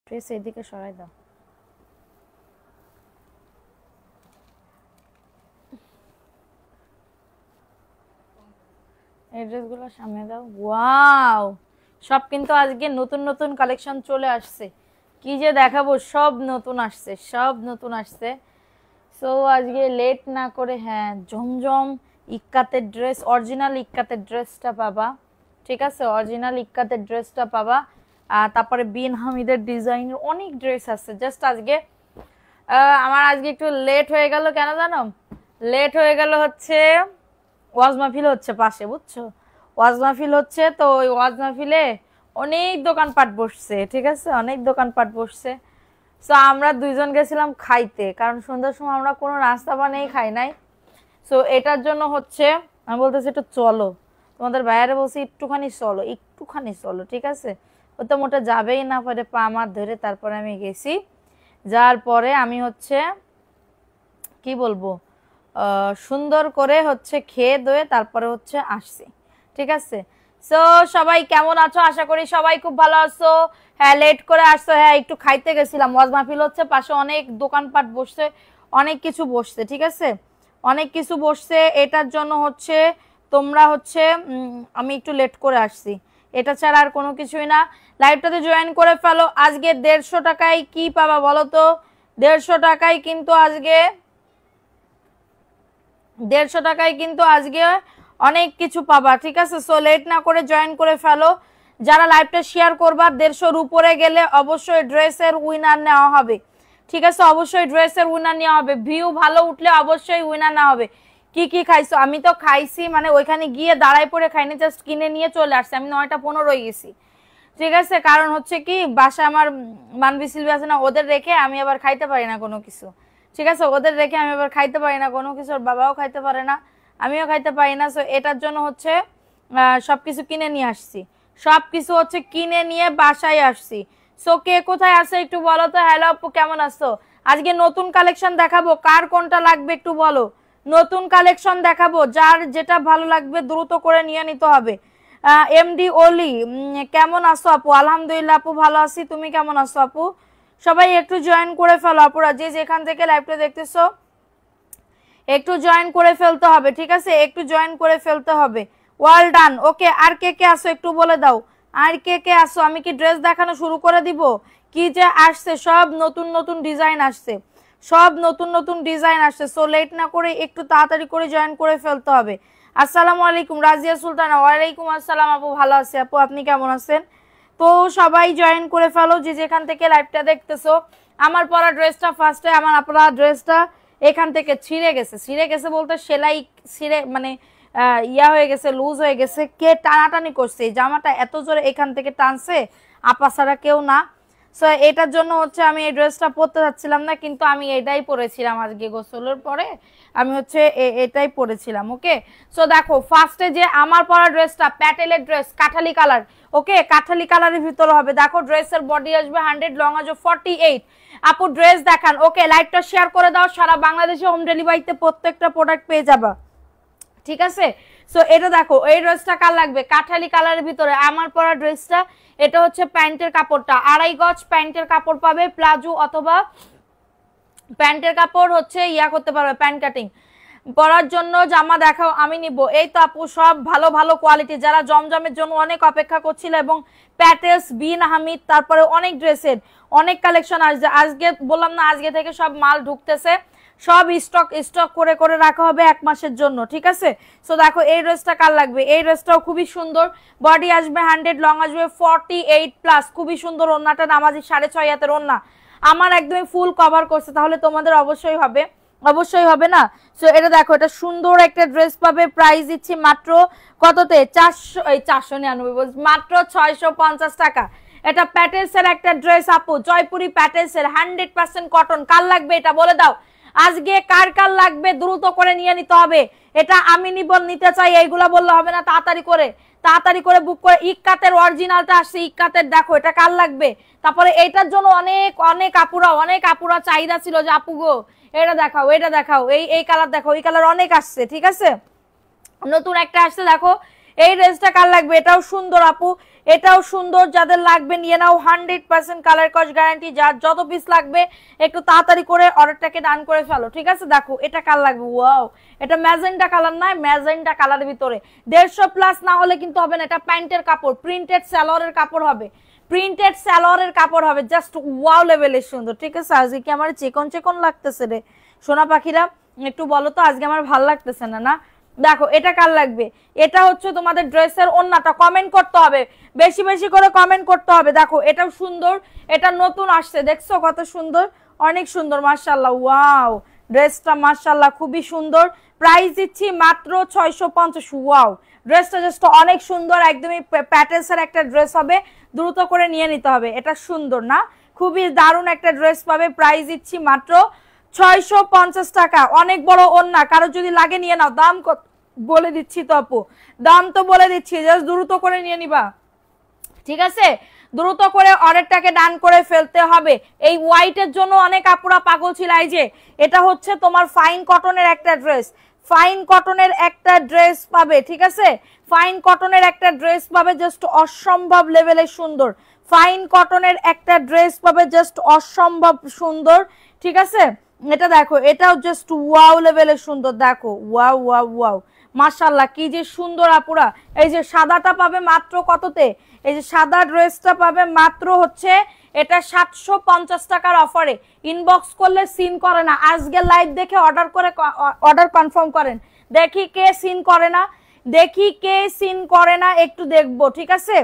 Dress এদিকে সরাই দাও। এই ড্রেসগুলো সামনে দাও। ওয়াও, সব কিন্তু আজকে নতুন নতুন কালেকশন চলে আসছে। কি যে দেখাবো, সব নতুন আসছে, সব নতুন আসছে। সো আজকে লেট না করে, হ্যাঁ, জমজম ইক্কাতের ড্রেস, অরিজিনাল ইক্কাতের ড্রেসটা পাবা। ঠিক আছে, অরিজিনাল ইক্কাতের ড্রেসটা পাবা। আর তারপরে বিন হামিদের ডিজাইনের অনেক ড্রেস আছে। জাস্ট আজকে আমার আজকে একটু লেট হয়ে গেল, কেন জানো? লেট হয়ে গেল হচ্ছে ওয়াজ মাহফিল হচ্ছে পাশে, বুঝছো? ওয়াজ মাহফিল হচ্ছে, তো ওই ওয়াজ মাহফিলে অনেক দোকানপাট বসছে। ঠিক আছে, অনেক দোকানপাট বসছে। সো আমরা দুইজন গেছিলাম খাইতে, কারণ সন্ধ্যার সময় আমরা কোনো নাস্তা বানিয়ে খাই নাই। সো এটার জন্য হচ্ছে আমি বলতেছি একটু চলো, তোমাদের বাইরে বলছি একটুখানি চলো, একটুখানি চলো। ঠিক আছে, ও তো মোটা যাবেই না পারে, পা আমার ধরে। তারপরে আমি গেছি, যার পরে আমি হচ্ছে কি বলবো, সুন্দর করে হচ্ছে খেয়ে দয়ে তারপরে হচ্ছে আসছি। ঠিক আছে, সো সবাই কেমন আছো? আশা করি সবাই খুব ভালো আছো। হ্যাঁ, লেট করে আসছো। হ্যাঁ, একটু খাইতে গেছিলাম, ওয়াজ মাহফিল হচ্ছে পাশে, অনেক দোকানপাট বসছে, অনেক কিছু বসছে। ঠিক আছে, অনেক কিছু বসছে। এটার জন্য হচ্ছে তোমরা হচ্ছে আমি একটু লেট করে আসছি, এটা ছাড়া আর কোনো কিছুই না। লাইভটাতে জয়েন করে ফেলো। আজকে 150 টাকায় কি পাবা বলো তো? 150 টাকায় কিন্তু আজকে 150 টাকায় কিন্তু আজকে অনেক কিছু পাবা। ঠিক আছে, সো লেট না করে জয়েন করে ফেলো। যারা লাইভটা শেয়ার করবা, 150-র উপরে গেলে অবশ্যই ড্রেসের উইনার নেওয়া হবে। ঠিক আছে, অবশ্যই ড্রেসের উইনার নেওয়া হবে। ভিউ ভালো উঠলে অবশ্যই উইনার নেওয়া হবে। কি কি খাইছো? আমি তো খাইছি, মানে ওইখানে গিয়ে দাঁড়ায় পড়ে খাইনি, জাস্ট কিনে নিয়ে চলে আসছি। আমি 9টা 15 গেছি। ঠিক আছে, কারণ হচ্ছে কি, বাসায় আমার মানবি সিলভি আছে না, ওদের রেখে আমি আবার খাইতে পারি না কোনো কিছু। ঠিক আছে, ওদের রেখে আমি আবার খাইতে পারি না কোনো কিছু, বাবাও খাইতে পারে না, আমিও খাইতে পারি না। সো এটার জন্য হচ্ছে সবকিছু কিনে নিয়ে আসছি, সবকিছু হচ্ছে কিনে নিয়ে বাসায় আসছি। সো কে কোথায় আছে একটু বলো তো। হ্যালো আপু, কেমন আছো? আজকে নতুন কালেকশন দেখাবো, কার কোনটা লাগবে একটু বলো। নতুন কালেকশন দেখাবো, যার যেটা ভালো লাগবে দ্রুত করে নিয়ে নিতে হবে। এমডি ওলি, কেমন আছো আপু? আলহামদুলিল্লাহ আপু, ভালো আছি। তুমি কেমন আছো আপু? সবাই একটু জয়েন করে ফেলো আপুরা, যে যেখান থেকে লাইভটা দেখতেছো একটু জয়েন করে ফেলতে হবে। ঠিক আছে, একটু জয়েন করে ফেলতে হবে। Well done. ওকে, আর কে কে আসো একটু বলে দাও, আর কে কে আসো? আমি কি ড্রেস দেখানো শুরু করে দিব? কি যে আসছে, সব নতুন নতুন ডিজাইন আসছে, সব নতুন নতুন ডিজাইন আসছে। সো লেট না করে একটু তাড়াতাড়ি করে জয়েন করে ফেলতে হবে। আসসালামু আলাইকুম রাজিয়া সুলতানা। ওয়ালাইকুম আসসালাম আপু, ভালো আছি আপু, আপনি কেমন আছেন? তো সবাই জয়েন করে ফেলো, যে যেখান থেকে লাইভটা দেখতেছো। আমার পরা ড্রেসটা ফার্স্টে, আমার পরা ড্রেসটা এখান থেকে ছিঁড়ে গেছে। ছিঁড়ে গেছে বলতে সেলাই ছিঁড়ে, মানে ইয়া হয়ে গেছে, লুজ হয়ে গেছে। কে টানাটানি করছে এই জামাটা এত জোরে, এখান থেকে টানছে, আপা ছাড়া কেউ না। সো এটার জন্য হচ্ছে আমি এই ড্রেসটা পরতে যাচ্ছিলাম না, কিন্তু আমি এটাই পরেছিলাম আজকে গোসলের পরে, আমি হচ্ছে এটাই পরেছিলাম। ওকে, সো দেখো ফার্স্টে যে আমার পরা ড্রেসটা, প্যাটেলের ড্রেস, কাঠালি কালার। ওকে, কাঠালি কালারের ভিতরে হবে। দেখো ড্রেসের বডি আসবে 100, লং আসবে 48। আপু ড্রেস দেখান। ওকে, লাইভটা শেয়ার করে দাও, সারা বাংলাদেশে হোম ডেলিভারিতে প্রত্যেকটা প্রোডাক্ট পেয়ে যাবা। ঠিক আছে, সো এটা দেখো, এই ড্রেসটা কার লাগবে? কাঠালি কালারের ভিতরে আমার পরা ড্রেসটা। এটা হচ্ছে প্যান্টের কাপড়টা, 2.5 গজ প্যান্টের কাপড় পাবে, প্লাজো অথবা প্যান্টের কাপড় হচ্ছে ইয়া করতে পারবে, প্যান্ট কাটিং পরার জন্য জামা দেখাও, আমি নিব। এই তো আপু, সব ভালো ভালো কোয়ালিটি, যারা জমজমের জন্য অনেক অপেক্ষা করছিল, এবং প্যাটেলস, বিন হামিদ, তারপরে অনেক ড্রেসের অনেক কালেকশন আসছে। আজকে বললাম না, আজকে থেকে সব মাল ঢুকতেছে, সব স্টক করে করে রাখা হবে 1 মাসের জন্য। ঠিক আছে, সো দেখো এই ড্রেসটা কার লাগবে? এই ড্রেসটাও খুবই সুন্দর, বডি আসবে 100, লং আসবে 48+, খুবই সুন্দর। ওন্নাটা নামাজি 6.5 হাতের ওন্না, আমার একদমই ফুল কভার করছে, তাহলে তোমাদের অবশ্যই হবে, অবশ্যই হবে না? সো এটা দেখো, এটা সুন্দর একটা ড্রেস পাবে। প্রাইস দিচ্ছি মাত্র কততে? 499, মাত্র 650 টাকা। এটা প্যাটেলসের একটা ড্রেস আপু, জয়পুরি প্যাটেলসের, 100% কটন। কার লাগবে এটা বলে দাও, আজকে কার কার লাগবে দ্রুত করে নিয়ে নিতে হবে। এটা আমি নিতে চাই, এইগুলা বললে হবে না, তাড়াতাড়ি করে তাড়াতাড়ি করে বুক করে। ইক্কাতের অরিজিনালটা আসছে, ইক্কাতের দেখো, এটা কার লাগবে? তারপরে এইটার জন্য অনেক অনেক আপুরা চাহিদা ছিল যে আপু গো এটা দেখাও, এটা দেখাও, এই কালার দেখো, এই কালার অনেক আসছে। ঠিক আছে, নতুন একটা আসছে, দেখো এই ড্রেসটা কার লাগবে? এটাও সুন্দর আপু, এটাও সুন্দর, যাদের লাগবে নিয়ে নাও, 100% কালার কস গ্যারান্টি। যার যত পিস লাগবে একটু তাড়াতাড়ি করে অর্ডারটাকে ডান করে ফেলো, ঠিক আছে। দেখো এটা কার লাগবে, ওয়াও, এটা ম্যাজেন্টা কালার নয়, ম্যাজেন্টা কালারের ভিতরে 150 প্লাস না হলে কিন্তু হবে না। এটা প্যান্টের কাপড়, প্রিন্টেড সালোয়ারের কাপড় হবে, প্রিন্টেড সালোয়ারের কাপড় হবে, জাস্ট ওয়াও লেভেলের সুন্দর, ঠিক আছে। আজকে কি আমার চিকন চিকন লাগতেছে রে সোনা পাখিরা, একটু বলো তো, আজকে আমার ভাল লাগতেছে না না। দেখো এটা কার লাগবে, এটা হচ্ছে তোমাদের ড্রেসের ওন্নাটা, কমেন্ট করতে হবে, বেশি বেশি করে কমেন্ট করতে হবে। দেখো এটাও সুন্দর, এটা নতুন আসছে, দেখছো কত সুন্দর, অনেক সুন্দর মাশাআল্লাহ, ওয়াও ড্রেসটা মাশাআল্লাহ খুবই সুন্দর। প্রাইস দিচ্ছি মাত্র 650। ওয়াও ড্রেসটা জাস্ট অনেক সুন্দর, একদমই প্যাটেলসের একটা ড্রেস হবে, দ্রুত করে নিয়ে নিতে হবে। এটা সুন্দর না, খুবই দারুণ একটা ড্রেস পাবে। প্রাইস দিচ্ছি মাত্র 650 টাকা। অনেক বড় ওন্না, কারো যদি লাগে নিয়ে নাও। দাম কত বলে দিচ্ছি তো আপু, দাম তো বলে দিচ্ছি, জাস্ট দ্রুত করে নিয়ে নিবা, ঠিক আছে। দ্রুত করে অর্ডারটাকে ডান করে ফেলতে হবে। এই হোয়াইটের জন্য অনেক আপুরা পাগল ছিল। এই যে এটা হচ্ছে তোমার ফাইন কটনের একটা ড্রেস, ফাইন কটনের একটা ড্রেস পাবে, ঠিক আছে। ফাইন কটনের একটা ড্রেস পাবে, জাস্ট অসম্ভব লেভেলের সুন্দর। ফাইন কটনের একটা ড্রেস পাবে, জাস্ট অসম্ভব সুন্দর, ঠিক আছে। এটা দেখো, এটাও জাস্ট ওয়াও লেভেলের সুন্দর, দেখো ওয়াও ওয়াও ওয়াও মাশাআল্লাহ কি যে সুন্দর আপুরা। এই যে সাদাটা পাবে মাত্র কততে, এই যে সাদা ড্রেসটা পাবে মাত্র হচ্ছে এটা 750 টাকার অফারে। ইনবক্স করলে সিন করে না, আজকে লাইভ দেখে অর্ডার কনফার্ম করেন। দেখি কে সিন করে না, দেখি কে সিন করে না, একটু দেখবো, ঠিক আছে।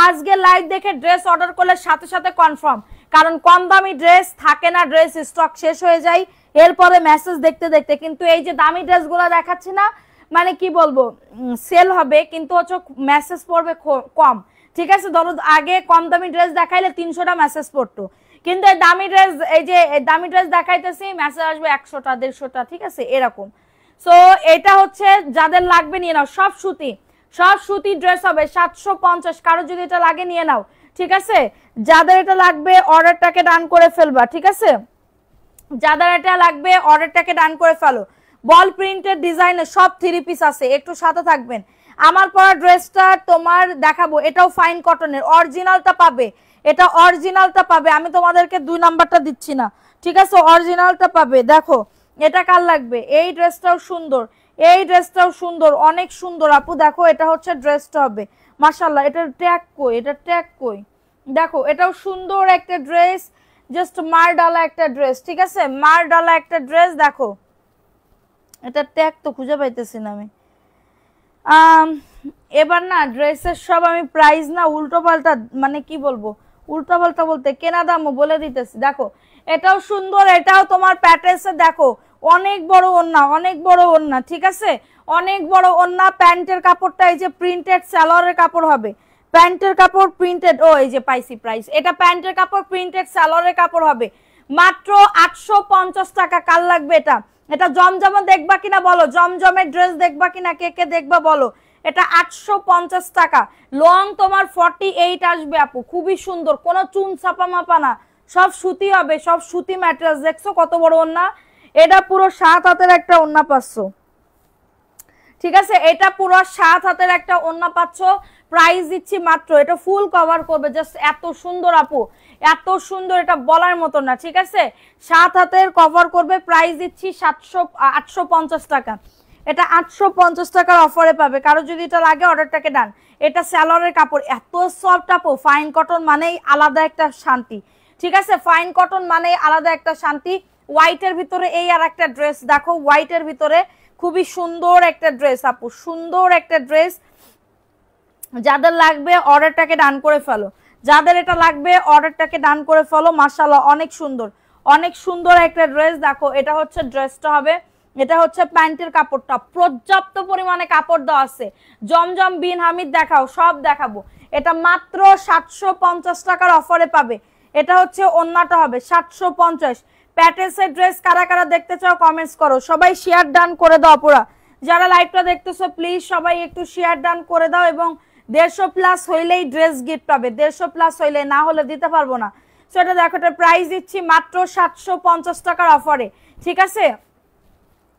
আজকে লাইভ দেখে ড্রেস অর্ডার করলে সাথে সাথে কনফার্ম, কারণ কম দামি ড্রেস থাকে না, ড্রেস স্টক শেষ হয়ে যায় এরপরে মেসেজ দেখতে দেখতে। কিন্তু এই যে দামি ড্রেসগুলো দেখাচ্ছি না, মানে কি বলবো, সেল হবে কিন্তু হচ্ছে মেসেজ পড়বে কম, ঠিক আছে। ধরো আগে কম দামি ড্রেস দেখাইলে 300টা মেসেজ পড়তো, কিন্তু এই দামি ড্রেস, এই যে দামি ড্রেস দেখাইতেছি মেসেজ আসবে 100টা 150টা, ঠিক আছে এরকম। সো এটা হচ্ছে যাদের লাগবে নিয়ে নাও, সব সুতি, সব সুতি ড্রেস হবে 750। কারো যদি এটা লাগে নিয়ে নাও, ঠিক আছে। যাদের এটা লাগবে অর্ডারটাকে ডান করে ফেলবা, ঠিক আছে। যাদের এটা লাগবে অর্ডারটাকে ডান করে ফেলো। বল প্রিন্টেড ডিজাইনের সব 3 পিস আছে, একটু সাথে থাকবেন। আমার পরা ড্রেসটা তোমার দেখাবো, এটাও ফাইন কটনের, অরিজিনালটা পাবে, এটা অরিজিনালটা পাবে, আমি তোমাদেরকে 2 নাম্বারটা দিচ্ছি না, ঠিক আছে, অরিজিনালটা পাবে। দেখো এটা কার লাগবে, এই ড্রেসটাও সুন্দর, এই ড্রেসটাও সুন্দর, অনেক সুন্দর আপু। দেখো এটা হচ্ছে ড্রেসটা হবে মাশাআল্লাহ, এটার ট্যাগ কই, এটা ট্যাগ কই, দেখো এটাও সুন্দর একটা ড্রেস, জাস্ট মার ডালা একটা ড্রেস, ঠিক আছে, মার ডালা একটা ড্রেস। দেখো এটা ট্যাগ তো খুঁজে পাইতেছি না আমি। এবার না ড্রেসের সব আমি প্রাইস না উল্টো পাল্টা, মানে কি বলবো, উল্টো পাল্টা বলতে কেনা দামও বলে দিতেছি। দেখো এটাও সুন্দর, এটাও তোমার প্যাটেলসে, দেখো অনেক বড় ওন্না, অনেক বড় ওন্না, ঠিক আছে, অনেক বড় ওন্না। প্যান্টের কাপড়টা এই যে প্রিন্টেড সালোয়ারের কাপড় হবে, প্যান্টের কাপড় প্রিন্টেড, ও এই যে পাইছি প্রাইস, এটা প্যান্টের কাপড় প্রিন্টেড সালোয়ারের কাপড় হবে মাত্র 850 টাকা। কার লাগবে এটা, এটা জমজম দেখবা কিনা বলো, জমজমের ড্রেস দেখবা কিনা, কে কে দেখবা বলো। এটা 850 টাকা, লং তোমার 48 আসবে আপু, খুবই সুন্দর, কোনো চুন ছাপা মাপা না, সব সুতি হবে, সব সুতি ম্যাটেরিয়াল। দেখছো কত বড় ওন্না, এটা পুরো 7 হাতের একটা ওন্না পাচ্ছ, ঠিক আছে, এটা পুরো 7 হাতের একটা ওন্না পাচ্ছ। প্রাইস দিচ্ছি মাত্র, এটা ফুল কভার করবে, জাস্ট এত সুন্দর আপু, এত সুন্দর, এটা বলার মতো না, ঠিক আছে। 7 হাতের কভার করবে, প্রাইস দিচ্ছি 850 টাকা। এটা 850 টাকার অফারে পাবে। কারো যদি এটা লাগে অর্ডারটাকে ডান। এটা সালোয়ারের কাপড়, এত সফট আপু, ফাইন কটন মানেই আলাদা একটা শান্তি, ঠিক আছে, ফাইন কটন মানেই আলাদা একটা শান্তি। হোয়াইটের ভিতরে এই আর একটা ড্রেস দেখো, হোয়াইটের ভিতরে খুবই সুন্দর একটা ড্রেস আপু, সুন্দর একটা ড্রেস। যাদের লাগবে অর্ডারটাকে ডান করে ফেলো, যাদের এটা লাগবে অর্ডারটাকে ডান করে ফেলো। মাশাআল্লাহ অনেক সুন্দর, অনেক সুন্দর একটা ড্রেস। দেখো এটা হচ্ছে ড্রেসটা হবে, এটা হচ্ছে প্যান্টের কাপড়টা, পর্যাপ্ত পরিমাণে কাপড় দেওয়া আছে। জমজম বিন হামিদ দেখাও, সব দেখাবো। এটা মাত্র 750 টাকার অফারে পাবে। এটা হচ্ছে ওন্নাটা হবে 750। প্যাটেলসের ড্রেস কারা কারা দেখতে চাও কমেন্টস করো, সবাই শেয়ার ডান করে দাও পুরা। যারা লাইভটা দেখতেছো প্লিজ সবাই একটু শেয়ার ডান করে দাও, এবং 150 প্লাস হইলেই ড্রেস গিফট পাবে, 150 প্লাস হইলে, না হলে দিতে পারবো না। সেটা দেখো, এটা প্রাইস দিচ্ছি মাত্র 750 টাকার অফারে, ঠিক আছে।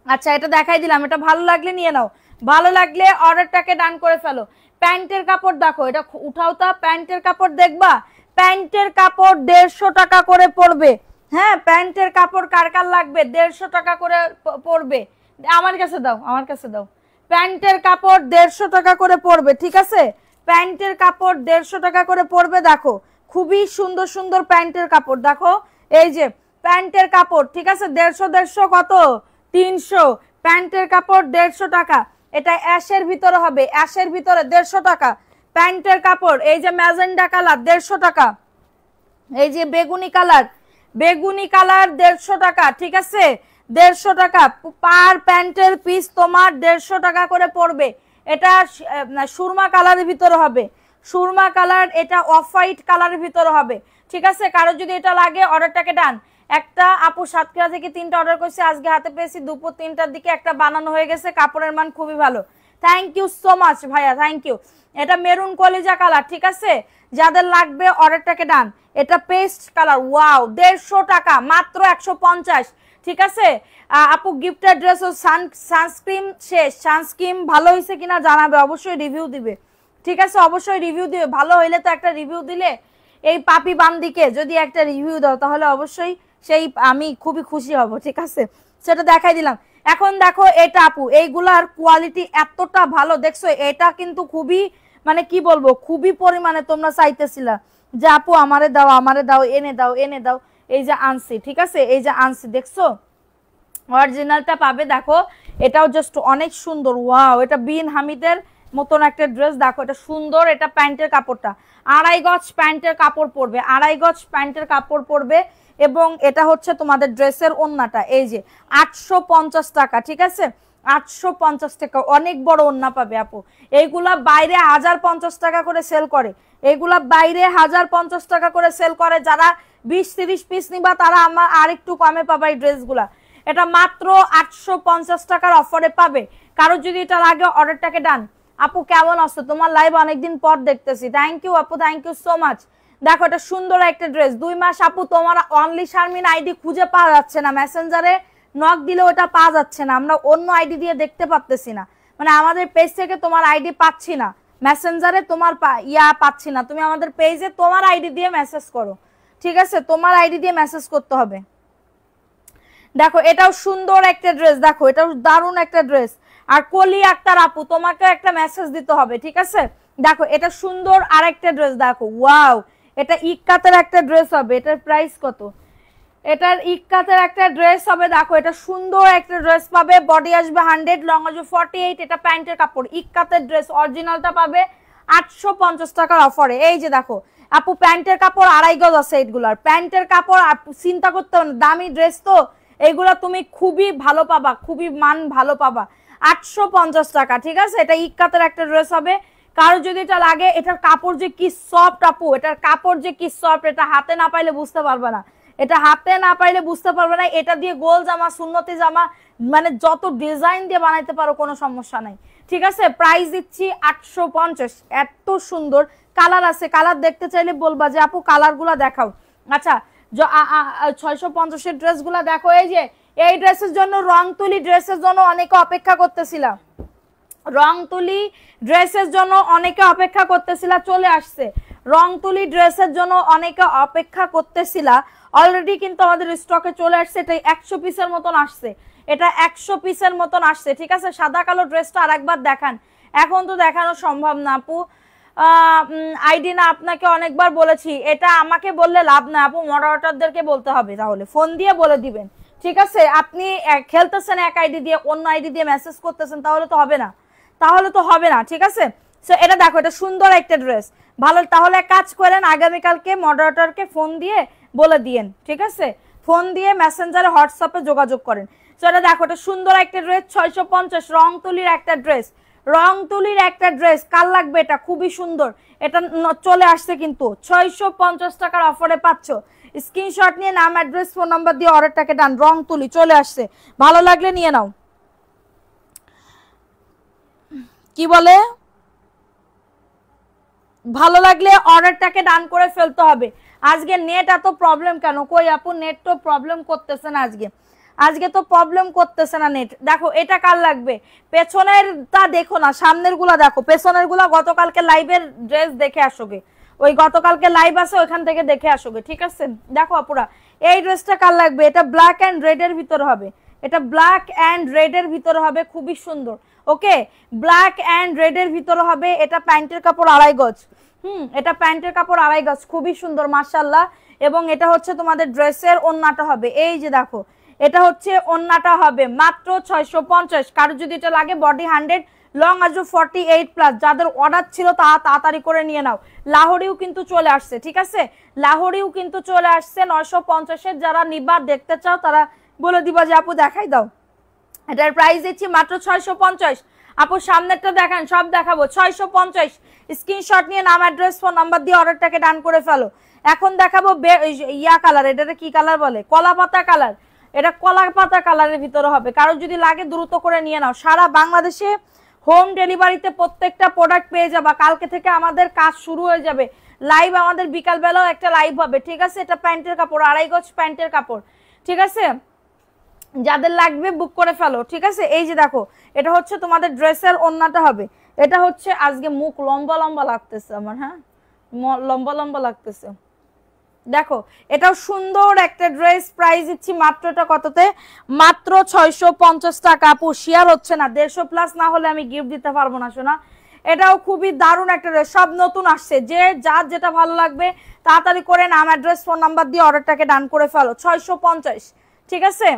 আচ্ছা এটা দেখাই দিলাম, এটা ভালো লাগলে নিয়ে নাও, ভালো লাগলে অর্ডারটাকে ডান করে ফেলো। প্যান্টের কাপড় দেখো, এটা উঠাও তা, প্যান্টের কাপড় দেখবা, প্যান্টের কাপড় 150 টাকা করে পড়বে। হ্যাঁ, প্যান্টের কাপড় কার কার লাগবে 150 টাকা করে পড়বে, আমার কাছে দাও, আমার কাছে দাও। প্যান্টের কাপড় 150 টাকা করে পড়বে, ঠিক আছে? প্যান্টের কাপড় 150 টাকা করে পড়বে। দেখো খুবই সুন্দর সুন্দর প্যান্টের কাপড়, দেখো এই যে প্যান্টের কাপড়, ঠিক আছে? 150 কত 300, প্যান্টের কাপড় 150 টাকা। এটা অ্যাশের ভিতরে হবে, অ্যাশের ভিতরে 150 টাকা প্যান্টের কাপড়। এই যে ম্যাজেন্ডা কালার 150 টাকা, এই যে বেগুনি কালার, বেগুনি কালার 150 টাকা, ঠিক আছে? 150 টাকা পার প্যান্টের পিস তোমার 150 টাকা করে পড়বে। এটা সুরমা কালারের ভিতরে হবে, সুরমা কালার, এটা অফ হোয়াইট কালারের ভিতরে হবে, ঠিক আছে? কারো যদি এটা লাগে অর্ডারটাকে ডান। একটা আপু সাতক্ষীরা থেকে 3টা অর্ডার করছে, আজকে হাতে পেয়েছি দুপুর 3টার দিকে, একটা বানানো হয়ে গেছে, কাপড়ের মান খুবই ভালো। থ্যাংক ইউ সো মাচ ভাইয়া, থ্যাংক ইউ। এটা মেরুন কলিজা কালার, ঠিক আছে? যাদের লাগবে অর্ডারটাকে ডান। এটা পেস্ট কালার, ওয়াও 150 টাকা মাত্র 150, ঠিক আছে? আপু গিফটের ড্রেস ও সানস্ক্রিন শেষ, সানস্ক্রিন ভালো হয়েছে কিনা জানাবে, অবশ্যই রিভিউ দিবে, ঠিক আছে? অবশ্যই রিভিউ দিবে, ভালো হইলে তো একটা রিভিউ দিলে, এই পাপি বান্দিকে যদি একটা রিভিউ দাও তাহলে অবশ্যই সেই আমি খুবই খুশি হব, ঠিক আছে? সেটা দেখাই দিলাম। এখন দেখো এটা আপু, এইগুলার কোয়ালিটি এতটা ভালো, দেখছো? এটা কিন্তু খুবই মানে কি বলবো, খুবই পরিমাণে তোমরা চাইতেছিলা যে আপু আমারে দাও, আমারে দাও, এনে দাও, এনে দাও। এই যে আনছি, ঠিক আছে? এই যে আনছি, দেখছো? অরিজিনালটা পাবে, দেখো এটাও জাস্ট অনেক সুন্দর, ওয়াও। এটা বিন হামিদের মতন একটা ড্রেস, দেখো এটা সুন্দর। এটা প্যান্টের কাপড়টা 2.5 গজ প্যান্টের কাপড় পড়বে, 2.5 গজ প্যান্টের কাপড় পড়বে। এবং এটা হচ্ছে তোমাদের ড্রেসের ওন্নাটা, এই যে 850 টাকা, ঠিক আছে? 850 টাকা, অনেক বড় ওন্না পাবে আপু। এইগুলা বাইরে 1050 টাকা করে সেল করে, এইগুলা বাইরে 1050 টাকা করে সেল করে। যারা 20-30 পিস নিবা তারা আমার আর একটু কমে পাবা এই ড্রেসগুলা। এটা মাত্র 850 টাকার অফারে পাবে। কারো যদি এটা লাগে অর্ডারটাকে ডান। আপু কেমন আছো? তোমার লাইভ অনেকদিন পর দেখতেছি, থ্যাংক ইউ আপু, থ্যাংক ইউ সো মাচ। দেখো এটা সুন্দর একটা ড্রেস, 2 মাস আপু তোমার অনলি শারমিন আইডি খুঁজে পাওয়া যাচ্ছে না, মেসেঞ্জারে নক দিলে ওটা পাওয়া যাচ্ছে না, আমরা অন্য আইডি দিয়ে দেখতে পাচ্তেছি না, মানে আমাদের পেজ থেকে তোমার আইডি পাচ্ছি না, মেসেঞ্জারে তোমার পাচ্ছি না। তুমি আমাদের পেজে তোমার আইডি দিয়ে মেসেজ করো, ঠিক আছে? তোমার আইডি দিয়ে মেসেজ করতে হবে। দেখো এটাও সুন্দর একটা ড্রেস, দেখো এটাও দারুণ একটা ড্রেস। আর কলি আক্তার আপু তোমাকে একটা মেসেজ দিতে হবে, ঠিক আছে? দেখো এটা সুন্দর আরেকটা ড্রেস, দেখো ওয়াও, এটা ইক্কাতের একটা ড্রেস হবে। এটার প্রাইস কত? এটার ইক্কাতের একটা ড্রেস হবে, দেখো এটা সুন্দর একটা ড্রেস পাবে, বডি আসবে 100, লং আসবে 48। এটা প্যান্টের কাপড়, ইক্কাতের ড্রেস, অরিজিনালটা পাবে 850 টাকার অফারে। এই যে দেখো আপু প্যান্টের কাপড় 2.5 গজ আছে, এইগুলার প্যান্টের কাপড় চিন্তা করতে হবে না, দামি ড্রেস তো, এইগুলা তুমি খুবই ভালো পাবা, খুবই মান ভালো পাবা। 850 টাকা, ঠিক আছে? এটা ইক্কাতের একটা ড্রেস হবে। কারো যদি এটা লাগে, এটার কাপড় যে কি সফট আপু, এটার কাপড় যে কি সফট, এটা হাতে না পাইলে বুঝতে পারবে না, এটা হাতে না পাইলে বুঝতে পারবে না। এটা দিয়ে গোল জামা, সুন্নতি জামা, মানে যত ডিজাইন দিয়ে বানাইতে পারো, কোনো সমস্যা নাই, ঠিক আছে? প্রাইস দিচ্ছি 850। এত সুন্দর কালার আছে, কালার দেখতে চাইলে বলবা যে আপু কালারগুলো দেখাও। আচ্ছা 650 এর ড্রেসগুলো দেখো, এই যে এই ড্রেসের জন্য, রং তুলি ড্রেসের জন্য অনেকে অপেক্ষা করতেছিলাম, রং তুলি ড্রেসের জন্য অনেকে অপেক্ষা করতেছিলা, চলে আসছে। রং তুলি ড্রেসের জন্য অনেকে অপেক্ষা করতেছিলা, অলরেডি কিন্তু আমাদের স্টকে চলে আসছে। এটা 100 পিসের মতন আসছে, এটা 100 পিসের মতন আসছে, ঠিক আছে? সাদা কালো ড্রেসটা আরেকবার দেখান, এখন তো দেখানো সম্ভব না আপু, আইডি না, আপনাকে অনেকবার বলেছি, এটা আমাকে বললে লাভ না আপু, মডারেটরদেরকে বলতে হবে, তাহলে ফোন দিয়ে বলে দিবেন, ঠিক আছে? আপনি খেলতেছেন এক আইডি দিয়ে, অন্য আইডি দিয়ে মেসেজ করতেছেন, তাহলে তো হবে না, তাহলে তো হবে না, ঠিক আছে? সো এটা দেখো, এটা সুন্দর একটা ড্রেস, ভালো। তাহলে কাজ করেন, আগামীকালকে মডারেটরকে ফোন দিয়ে বলে দিয়েন, ঠিক আছে? ফোন দিয়ে মেসেঞ্জারে হোয়াটসঅ্যাপে যোগাযোগ করেন। সো এটা দেখো, এটা সুন্দর একটা ড্রেস, 650, রং তুলির একটা ড্রেস, রং তুলির একটা ড্রেস, কার লাগবে? এটা খুবই সুন্দর, এটা চলে আসছে কিন্তু 650 টাকার অফারে পাচ্ছ। স্ক্রিনশট নিয়ে নাম, অ্যাড্রেস, ফোন নাম্বার দিয়ে অর্ডারটাকে ডান। রং তুলি চলে আসছে, ভালো লাগলে নিয়ে নাও। কি বলে? ভালো লাগলে অর্ডারটাকে ডান করে ফেলতে হবে। আজকে নেট এত প্রবলেম কেন? কই আপু নেট তো প্রবলেম করতেছে না আজকে। আজকে তো প্রবলেম করতেছে না নেট। দেখো এটা কার লাগবে, পেছনেরটা দেখো না, সামনের গুলা দেখো। পেছনের গুলা গতকালকে লাইভের ড্রেস দেখে আসোগে, ওই গতকালকে লাইভ আছে ওইখান থেকে দেখে আসোগে, ঠিক আছে? দেখো আপুরা, এই ড্রেসটা কার লাগবে? এটা ব্ল্যাক এন্ড রেড এর ভিতর হবে, এটা ব্ল্যাক এন্ড রেড এর ভিতর হবে, খুবই সুন্দর। ওকে, ব্ল্যাক এন্ড রেড এর ভিতর হবে। এটা প্যান্টের কাপড় 2.5 গজ। এটা প্যান্টের কাপড় 2.5 গজ, খুবই সুন্দর মাশাআল্লাহ। এবং এটা হচ্ছে তোমাদের ড্রেসের ওন্নাটা হবে, এই যে দেখো, এটা হচ্ছে ওন্নাটা হবে মাত্র 650। কারো যদি এটা লাগে বডি 100, লং আজও 48+। যাদের অর্ডার ছিল তাড়াতাড়ি করে নিয়ে নাও। লাহোরিও কিন্তু চলে আসছে, ঠিক আছে? লাহোরিও কিন্তু চলে আসছে 950-এর। যারা নিবা দেখতে চাও তারা বলে দিবা যে আপু দেখাই দাও। এটার প্রাইস দিচ্ছি মাত্র 650। আপু সামনেরটা দেখান, সব দেখাবো 650। স্ক্রিনশট নিয়ে নাম, অ্যাড্রেস, ফোন নাম্বার দিয়ে অর্ডারটাকে ডান করে ফেলো। এখন দেখাবো ইয়া কালার, এটা কি কালার বলে, কলা পাতা কালার। এটা কলা পাতা কালারের ভিতরে হবে। কারো যদি লাগে দ্রুত করে নিয়ে নাও। সারা বাংলাদেশে হোম ডেলিভারিতে প্রত্যেকটা প্রোডাক্ট পেয়ে যাবা। কালকে থেকে আমাদের কাজ শুরু হয়ে যাবে। লাইভ আমাদের বিকাল বেলাও একটা লাইভ হবে, ঠিক আছে? এটা প্যান্টের কাপড়, 2.5 গজ প্যান্টের কাপড়, ঠিক আছে? যাদের লাগবে বুক করে ফেলো, ঠিক আছে? এই যে দেখো, এটা হচ্ছে তোমাদের ড্রেসের ওন্নাটা হবে। এটা হচ্ছে, আজকে মুখ লম্বা লম্বা লাগতেছে আমার, হ্যাঁ লম্বা লম্বা লাগতেছে। দেখো এটাও সুন্দর একটা ড্রেস। প্রাইস দিচ্ছি মাত্র, এটা কততে? মাত্র 650 টাকা। আপু শেয়ার হচ্ছে না, 150+ না হলে আমি গিফট দিতে পারবো না শোনা। এটাও খুবই দারুণ একটা ড্রেস, সব নতুন আসছে। যে যার যেটা ভালো লাগবে তাড়াতাড়ি করে নাম, অ্যাড্রেস, ফোন নাম্বার দিয়ে অর্ডারটাকে ডান করে ফেলো। 650, ঠিক আছে?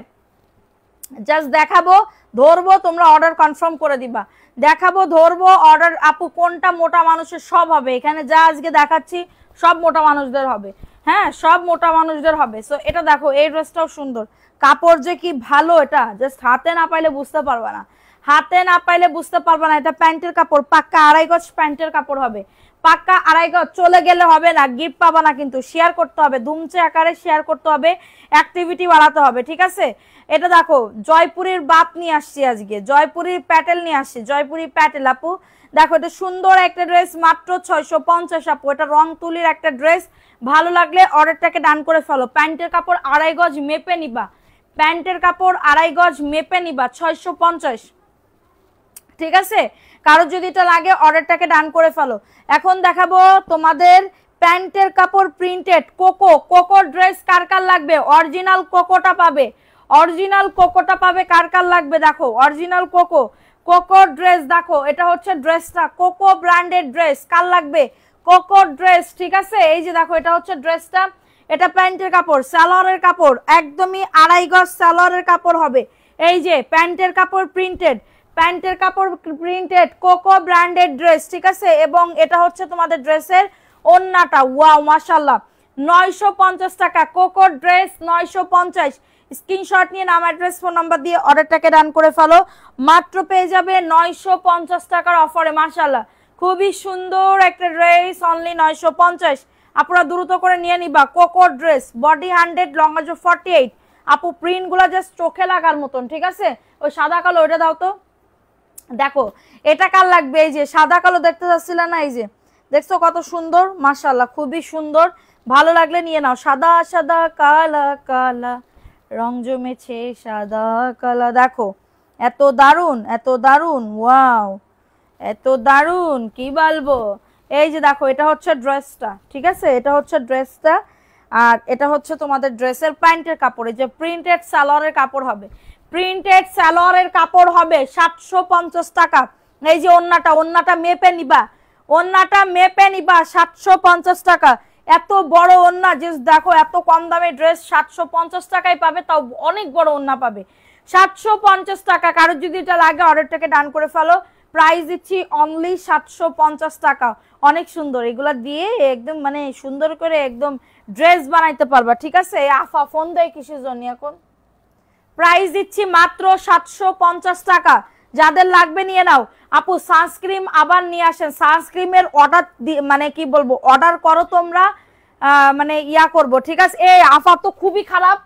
জাস্ট দেখাবো, ধরবো, তোমরা অর্ডার কনফার্ম করে দিবা। দেখাবো, ধরবো, অর্ডার। আপু কোনটা মোটা মানুষের? সব হবে এখানে, যা আজকে দেখাচ্ছি সব মোটা মানুষদের হবে, হ্যাঁ সব মোটা মানুষদের হবে। সো এটা দেখো, এই ড্রেসটাও সুন্দর, কাপড় যে কি ভালো, এটা জাস্ট হাতে না পাইলে বুঝতে পারবে না, হাতে না পাইলে বুঝতে পারবে না। এটা প্যান্টের কাপড়, পাক্কা 2.5 গজ প্যান্টের কাপড় হবে, পাক্কা 2.5 গজ। চলে গেলে হবে না, গিফট পাবা না কিন্তু, শেয়ার করতে হবে, ধুমচে আকারে শেয়ার করতে হবে, অ্যাক্টিভিটি বাড়াতে হবে, ঠিক আছে? এটা দেখো, জয়পুরের বাত নিয়ে আসছি আজকে, জয়পুরের প্যাটেল নিয়ে আসছি, জয়পুরি প্যাটেল। আপু দেখো, এটা সুন্দর একটা ড্রেস, মাত্র 650। আপু এটা রং তুলির একটা ড্রেস, ভালো লাগলে অর্ডারটাকে ডান করে ফেলো। প্যান্টের কাপড় 2.5 গজ মেপে নিবা, প্যান্টের কাপড় 2.5 গজ মেপে নিবা, 650, ঠিক আছে? কারো যদি এটা লাগে অর্ডারটাকে ডান করে ফেলো। এখন দেখাবো তোমাদের প্যান্টের কাপড় প্রিন্টেড কোকো। কোকো ড্রেস কার কার লাগবে? অরিজিনাল কোকোটা পাবে, অরিজিনাল কোকোটা পাবে। কার কার লাগবে দেখো, অরিজিনাল কোকো, কোকো ড্রেস। দেখো এটা হচ্ছে ড্রেসটা, কোকো ব্র্যান্ডেড ড্রেস। কার লাগবে? কোকো ড্রেস, ঠিক আছে? এই যে দেখো, এটা হচ্ছে ড্রেসটা, এটা প্যান্টের কাপড়, সালোয়ারের কাপড় একদমই 2.5 গজ সালোয়ারের কাপড় হবে। এই যে প্যান্টের কাপড় প্রিন্টেড, প্যান্টের কাপড় প্রিন্টেড, কোকো ব্র্যান্ডেড ড্রেস, ঠিক আছে? এবং এটা হচ্ছে তোমাদের ড্রেসের ওন্নাটা। ওয়াও মাশাআল্লাহ, 950 টাকা কোকো ড্রেস, 950। স্ক্রিনশট নিয়ে নাম, অ্যাড্রেস, ফোন নাম্বার দিয়ে অর্ডারটাকে ডান করে ফেলো। মাত্র পেয়ে যাবে 950 টাকার অফারে। মাশাআল্লাহ, খুবই সুন্দর একটা ড্রেস, অনলি 950। আপনারা দ্রুত করে নিয়ে নিবা। কোকো ড্রেস, বডি 100, লং আজ 48। আপু প্রিন্ট গুলা জাস্ট চোখে লাগার মতন, ঠিক আছে? ওই সাদা কালো ওটা দাও তো। দেখো এটা কার লাগবে? এই যে সাদা কালো দেখতে যাচ্ছিল না, এই যে দেখছো কত সুন্দর, মাশাআল্লাহ খুবই সুন্দর। ভালো লাগলে নিয়ে নাও। সাদা সাদা কালা কালা রং জমেছে সাদা কালা। দেখো এত দারুন, এত দারুন, ওয়াও এত দারুন, কি বলবো। এই যে দেখো, এটা হচ্ছে ড্রেসটা, ঠিক আছে? এটা হচ্ছে ড্রেসটা, আর এটা হচ্ছে তোমাদের ড্রেসের প্যান্টের কাপড়। এই যে প্রিন্টেড সালোয়ারের কাপড় হবে, প্রিন্টেড সালোয়ারের কাপড় হবে 750 টাকা। এই যে ওন্নাটা, ওন্নাটা মেপে নিবা, ওন্নাটা মেপে নিবা, 750 টাকা। এত বড় ওন্না, জাস্ট দেখো, এত কম দামে ড্রেস 750 টাকায় পাবে, তাও অনেক বড় ওন্না পাবে। 750 টাকা। কারো যদি এটা লাগে অর্ডারটাকে ডান করে ফেলো। প্রাইস দিচ্ছি অনলি 750 টাকা। অনেক সুন্দর, এগুলা দিয়ে একদম মানে সুন্দর করে একদম ড্রেস বানাইতে পারবা, ঠিক আছে? আফা ফোন দেয় কিসের জন্য এখন? প্রাইস দিচ্ছি মাত্র 750 টাকা। যাদের লাগবে নিয়ে নাও। আপু সানস্ক্রিন আবার নিয়ে আসেন, সানস্ক্রিনের অর্ডার মানে কি বলবো, অর্ডার করো তোমরা, মানে ইয়া করবো, ঠিক আছে? এই আফা তো খুবই খারাপ।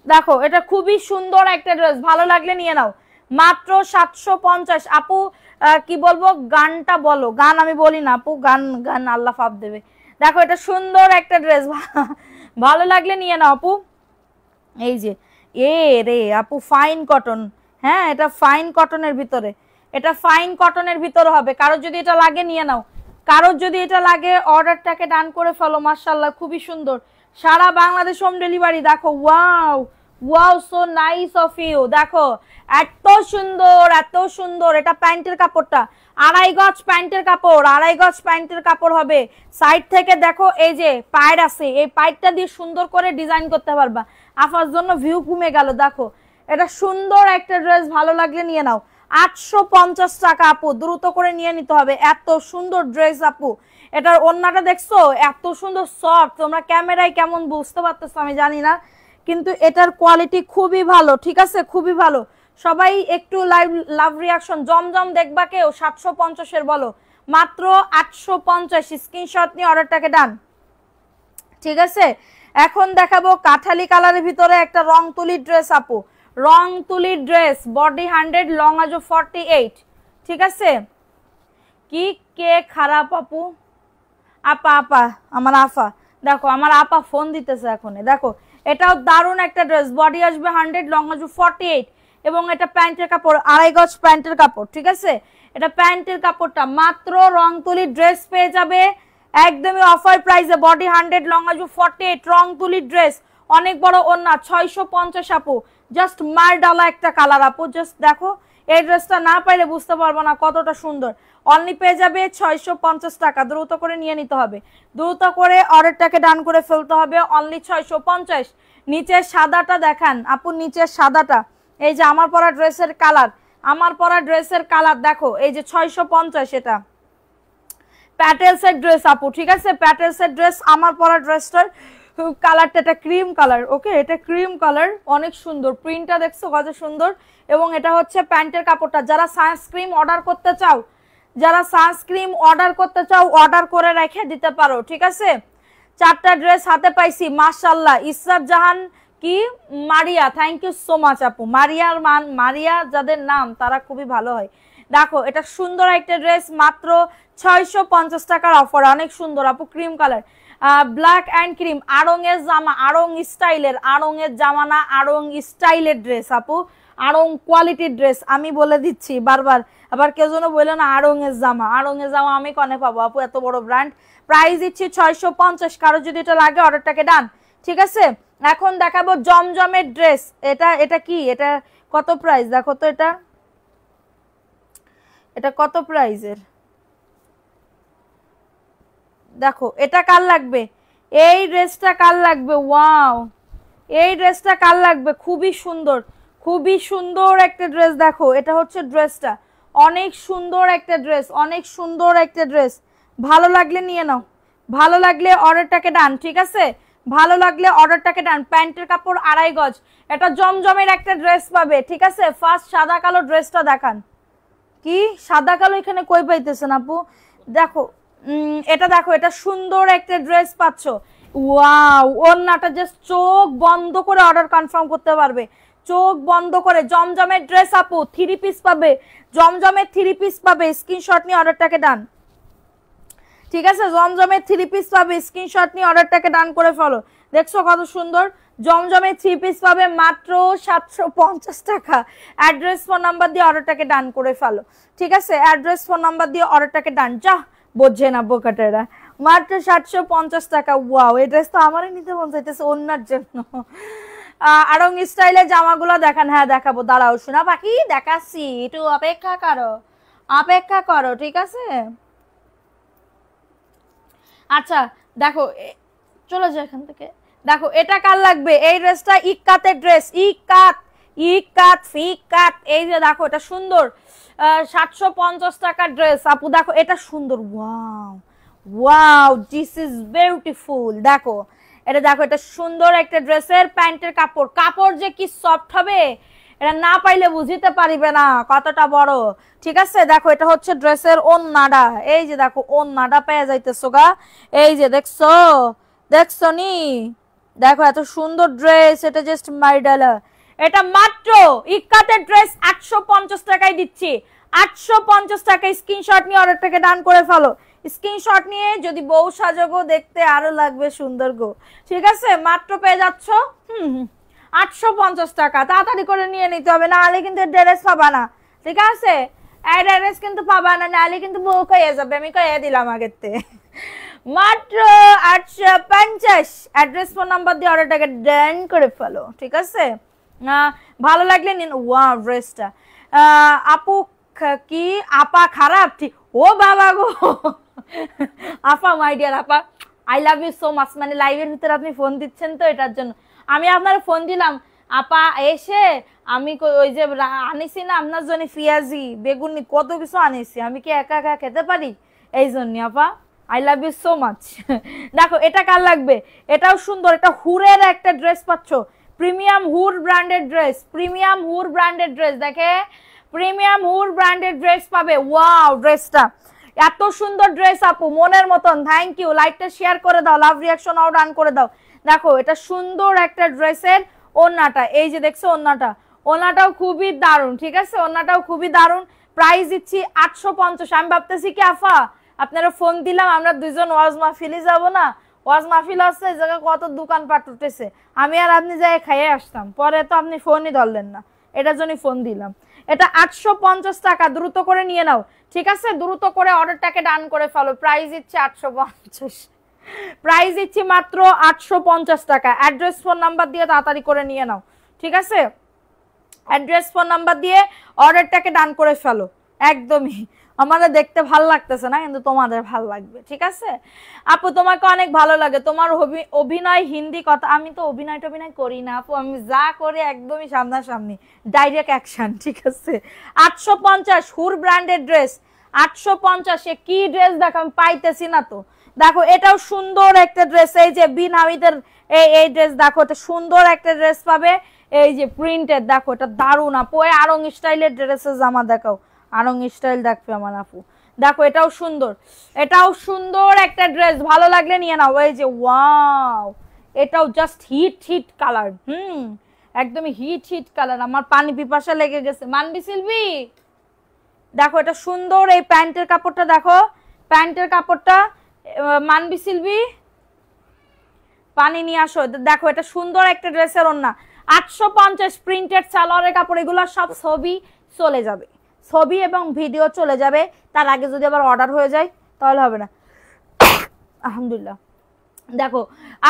দেখো এটা খুবই সুন্দর একটা ড্রেস, ভালো লাগলে নিয়ে নাও। মাত্র 750। আপু কি বলবো, গানটা বলো। গান আমি বলি না আপু, গান গান আল্লাহ পাপ দেবে। দেখো এটা সুন্দর একটা ড্রেস, ভালো লাগলে নিয়ে নাও আপু। এই যে এ রে আপু ফাইন কটন, হ্যাঁ এটা ফাইন কটনের ভিতরে, এটা ফাইন কটনের ভিতরে হবে। কারোর যদি এটা লাগে নিয়ে নাও, কারোর যদি এটা লাগে অর্ডারটাকে ডান করে ফেলো। মাশাআল্লাহ খুবই সুন্দর, সারা বাংলাদেশ হোম ডেলিভারি। দেখো wow wow, so nice of you. দেখো এত সুন্দর এত সুন্দর। এটা প্যান্টের কাপড়টা 2.5 গজ প্যান্টের কাপড়, 2.5 গজ প্যান্টের কাপড় হবে। সাইড থেকে দেখো এই যে পায়ের আছে, এই পায়েরটা দিয়ে সুন্দর করে ডিজাইন করতে পারবা। আফার জন্য ভিউ কমে গেল। দেখো এটা সুন্দর একটা ড্রেস, ভালো লাগলে নিয়ে নাও। 850 টাকা আপু, দ্রুত করে নিয়ে নিতে হবে। এত সুন্দর ড্রেস আপু। এটার ওন্নাটা দেখছো এত সুন্দর সফট, তোমরা ক্যামেরায় কেমন বুঝতে পারতেছো আমি জানি না, কিন্তু এটার কোয়ালিটি খুবই ভালো, ঠিক আছে খুবই ভালো। সবাই একটু লাভ রিয়াকশন। জমজম দেখবা কেউ 750 এর বলো, মাত্র 850। স্ক্রিনশট নিয়ে অর্ডারটাকে ডান, ঠিক আছে। এখন দেখাবো কাঠালি কালারের ভিতরে একটা রং তুলি ড্রেস আপু, রং তুলি ড্রেস, বডি 100, লং আজো 48, ঠিক আছে। কি কে খারাপ আপু? আপা আপা আমার আফা, দেখো আমার আপা ফোন দিতেছে এখন। দেখো এটাও দারুণ একটা ড্রেস, বডি আসবে 100, লং আসবে 48, এবং এটা প্যান্টের কাপড় 2.5 গজ প্যান্টের কাপড়, ঠিক আছে। এটা প্যান্টের কাপড়টা মাত্র রং তুলি ড্রেস পেয়ে যাবে একদমই অফার প্রাইসে। বডি 100, লং আসবে 48, রং তুলি ড্রেস, অনেক বড় ওন্না, 650 আপু। জাস্ট মার ডালা একটা কালার আপু, জাস্ট দেখো এই ড্রেসটা না পাইলে বুঝতে পারবো না কতটা সুন্দর। অনলি পেয়ে যাবে 650 টাকা, দ্রুত করে নিয়ে নিতে হবে, দ্রুত করে অর্ডারটাকে ডান করে ফেলতে হবে। অনলি 650। নিচের সাদাটা দেখান আপু, নিচের সাদাটা, এই যে আমার পরা ড্রেসের কালার, আমার পরা ড্রেসের কালার দেখো, এই যে 650। এটা প্যাটেলসের ড্রেস আপু, ঠিক আছে, প্যাটেলসের ড্রেস। আমার পরা ড্রেসটার কালারটা এটা ক্রিম কালার, ওকে, এটা ক্রিম কালার, অনেক সুন্দর। প্রিন্টটা দেখছো কত সুন্দর, এবং এটা হচ্ছে প্যান্টের কাপড়টা। যারা সানস্ক্রিন অর্ডার করতে চাও, যারা সানস্ক্রিন অর্ডার করতে চাও অর্ডার করে রেখে দিতে পারো, ঠিক আছে। 4টা ড্রেস হাতে পাইছি মাশাআল্লাহ। ইসরাত জাহান কি Maria, thank you so much আপু। মারিয়ার মান, মারিয়া যাদের নাম তারা খুবই ভালো হয়। দেখো এটা সুন্দর একটা ড্রেস, মাত্র 650 টাকার অফার, অনেক সুন্দর আপু, cream colour, black and cream, আড়ং এর জামা, আড়ং স্টাইলের, আড়ং এর জামা না, আড়ং স্টাইলের ড্রেস আপু, আড়ং কোয়ালিটির ড্রেস। আমি বলে দিচ্ছি বারবার, আবার কেউ যেন বললো না আড়ং এর জামা, আড়ং এর জামা আমি কনে পাবো আপু, এত বড় ব্র্যান্ড। প্রাইস দিচ্ছি 650। কারো যদি এটা লাগে অর্ডারটাকে ডান, ঠিক আছে। এখন দেখাবো জমজমের ড্রেস। এটা কি, এটা কত প্রাইস দেখো তো, এটা কত প্রাইসের দেখো। এটা কার লাগবে? এই ড্রেসটা কার লাগবে? ওয়াও, এই ড্রেসটা কার লাগবে? খুবই সুন্দর, খুবই সুন্দর একটা ড্রেস। দেখো এটা হচ্ছে ড্রেসটা, অনেক সুন্দর একটা ড্রেস, অনেক সুন্দর একটা ড্রেস। ভালো লাগলে নিয়ে নাও, ভালো লাগলে অর্ডারটাকে ডান, ঠিক আছে, ভালো লাগলে অর্ডারটাকে ডান। প্যান্টের কাপড় 2.5 গজ, এটা জমজমের একটা ড্রেস পাবে, ঠিক আছে। ফার্স্ট সাদা কালো ড্রেসটা দেখান। কি সাদা কালো এখানে কই পাইতেছেন আপু? দেখো এটা দেখো, এটা সুন্দর একটা ড্রেস পাচ্ছ। ওয়াও, ওন্নাটা জাস্ট চোখ বন্ধ করে অর্ডার কনফার্ম করতে পারবে, চোখ বন্ধ করে। জমজমের ড্রেস আপু, 3 পিস পাবে, জমজমের 3 পিস পাবে। স্ক্রিনশট নিয়ে অর্ডারটাকে ডান, ঠিক আছে। জমজমের 3 পিস পাবে, স্ক্রিনশট নিয়ে অর্ডারটাকে ডান করে ফেলো। দেখছো কত সুন্দর, জমজমের 3 পিস পাবে মাত্র 750 টাকা। অ্যাড্রেস ফোন নাম্বার দিয়ে অর্ডারটাকে ডান করে ফেলো, ঠিক আছে। অ্যাড্রেস ফোন নাম্বার দিয়ে অর্ডারটাকে ডান, যা বোঝে না বোকাটেরা। মাত্র 750 টাকা। ওয়াও, এই ড্রেস তো আমারই নিতে মন চাইতেছে অন্যার জন্য। আড়ং স্টাইলের জামাগুলো দেখান। হ্যাঁ দেখাবো, দাঁড়াও শোনা পাখি, দেখাচ্ছি, একটু অপেক্ষা করো, অপেক্ষা করো, ঠিক আছে। আচ্ছা দেখো, চলে যায় এখান থেকে। দেখো এটা কার লাগবে? এই ড্রেসটা ইক্কাতের ড্রেস, ইক্কাত, ইক্কাত ফিকাত, এই যে দেখো এটা সুন্দর, 750 টাকার ড্রেস আপু। দেখো এটা সুন্দর, wow wow, this is beautiful. দেখো এটা, দেখো এটা সুন্দর একটা ড্রেসের প্যান্টের কাপড়, কাপড় যে কি সফট হবে এটা না পাইলে বুঝিতে পারিবে না কতটা বড়, ঠিক আছে। দেখো এটা হচ্ছে ড্রেসের ওন্নাটা, এই যে দেখো ওন্নাটা পেয়ে যাইতেছো গা, এই যে দেখছো, দেখছো নি, দেখো এত সুন্দর ড্রেস, এটা জাস্ট মাইডালা। এটা মাত্র ইক্কাতের ড্রেস 850 টাকায় দিচ্ছি, 850 টাকায়। স্ক্রিনশট নিয়ে অর্ডারটাকে ডান করে ফেলো। স্ক্রিনশট নিয়ে যদি বউ সাজাবো, দেখতে আরো লাগবে সুন্দর গো, ঠিক আছে। মাত্র পেয়ে যাচ্ছ 850 টাকা, তাড়াতাড়ি করে নিয়ে নিতে হবে, নাহলে কিন্তু ড্রেস পাবা না, ঠিক আছে? এই ড্রেস কিন্তু পাবা না, নাহলে কিন্তু বুক হয়ে যাবে, আমি কয়ে দিলাম আগের থেকে। মাত্র 850। অ্যাড্রেস ফোন নাম্বার দিয়ে অর্ডারটাকে ডান করে ফেলো, ঠিক আছে? ভালো লাগলে নিন। ওয়াও ড্রেসটা আপু কি আপা খারাপ? ঠিক, ও বাবা গো আপা, মাই ডিয়ার আপা, I love you so much. মানে লাইভের ভিতরে আপনি ফোন দিচ্ছেন তো, এটার জন্য আমি আপনার ফোন দিলাম। আপা এসে আমি ওই যে আনিছি না আপনার জন্য পেঁয়াজি বেগুনি কত কিছু আনিছি, আমি কি একা একা খেতে পারি? এই জন্য আপা I love you so much. দেখো এটা কার লাগবে, এটাও সুন্দর, এটা হুরের একটা ড্রেস পাচ্ছ, প্রিমিয়াম হুর ব্র্যান্ডেড ড্রেস, প্রিমিয়াম হুর ব্র্যান্ডেড ড্রেস, দেখে প্রিমিয়াম হুর ব্র্যান্ডেড ড্রেস পাবে। ওয়াও ড্রেসটা এত সুন্দর ড্রেস আপু, মনের মতন। থ্যাংক ইউ, লাইকটা শেয়ার করে দাও, লাভ রিয়াকশন আও ডান করে দাও। দেখো এটা সুন্দর একটা ড্রেসের ওড়নাটা, এই যে দেখছো ওড়নাটা, ওড়নাটাও খুবই দারুণ, ঠিক আছে? ওড়নাটাও খুবই দারুণ। প্রাইস দিচ্ছি 850। আমি ভাবতেছি কি আফা আপনারা ফোন দিলাম, আমরা দুইজন ওয়াজ মাহফিলে যাব না, ওয়াজ মাহফিল আসছে, এই জায়গায় কত দোকানপাট উঠেছে, আমি আর আপনি যাই খাইয়ে আসতাম, পরে তো আপনি ফোনই ধরলেন না, এটার জন্যই ফোন দিলাম। এটা 850 টাকা, দ্রুত করে নিয়ে নাও, ঠিক আছে? দ্রুত করে অর্ডারটাকে ডান করে ফেলো। প্রাইস দিচ্ছি 850, প্রাইস দিচ্ছি মাত্র 850 টাকা। অ্যাড্রেস ফোন নাম্বার দিয়ে তাড়াতাড়ি করে নিয়ে নাও, ঠিক আছে? অ্যাড্রেস ফোন নাম্বার দিয়ে অর্ডারটাকে ডান করে ফেলো। একদমই আমাদের দেখতে ভালো লাগতেছে না, কিন্তু তোমাদের ভালো লাগবে, ঠিক আছে? আপু তোমাকে অনেক ভালো লাগে, তোমার অভিনয় হিন্দি কথা। আমি তো অভিনয় টভিনয় করি না আপু, আমি যা করি একদমই সামনাসামনি, ডাইরেক্ট অ্যাকশন, ঠিক আছে? 850 হুর ব্র্যান্ডেড ড্রেস, 850 এ কি ড্রেস দেখো, আমি পাইতেছি না তো। দেখো এটাও সুন্দর একটা ড্রেস, এই যে বিন হামিদের এই ড্রেস দেখো, এটা সুন্দর একটা ড্রেস পাবে, এই যে প্রিন্টেড, দেখো এটা দারুণ আপু। আরং স্টাইলের ড্রেসের জামা দেখাও, আরং স্টাইল দেখবে আমার আপু। দেখো এটাও সুন্দর, এটাও সুন্দর একটা ড্রেস, ভালো লাগলে নিয়ে নাও। এই যে ওয়াও, এটাও জাস্ট হিট হিট কালার, একদমই হিট হিট কালার। আমার পানি পিপাসা লেগে গেছে। মানবি সিলভি দেখো এটা সুন্দর, এই প্যান্টের কাপড়টা দেখো, প্যান্টের কাপড়টা মানবি সিলভি পানি নিয়ে আসো। দেখো এটা সুন্দর একটা ড্রেসের ওড়না, 850 প্রিন্টেড সালোয়ারের কাপড়। এগুলো সব ছবি চলে যাবে, ছবি এবং ভিডিও চলে যাবে, তার আগে যদি আবার অর্ডার হয়ে যায় তাহলে হবে না। আলহামদুলিল্লাহ দেখো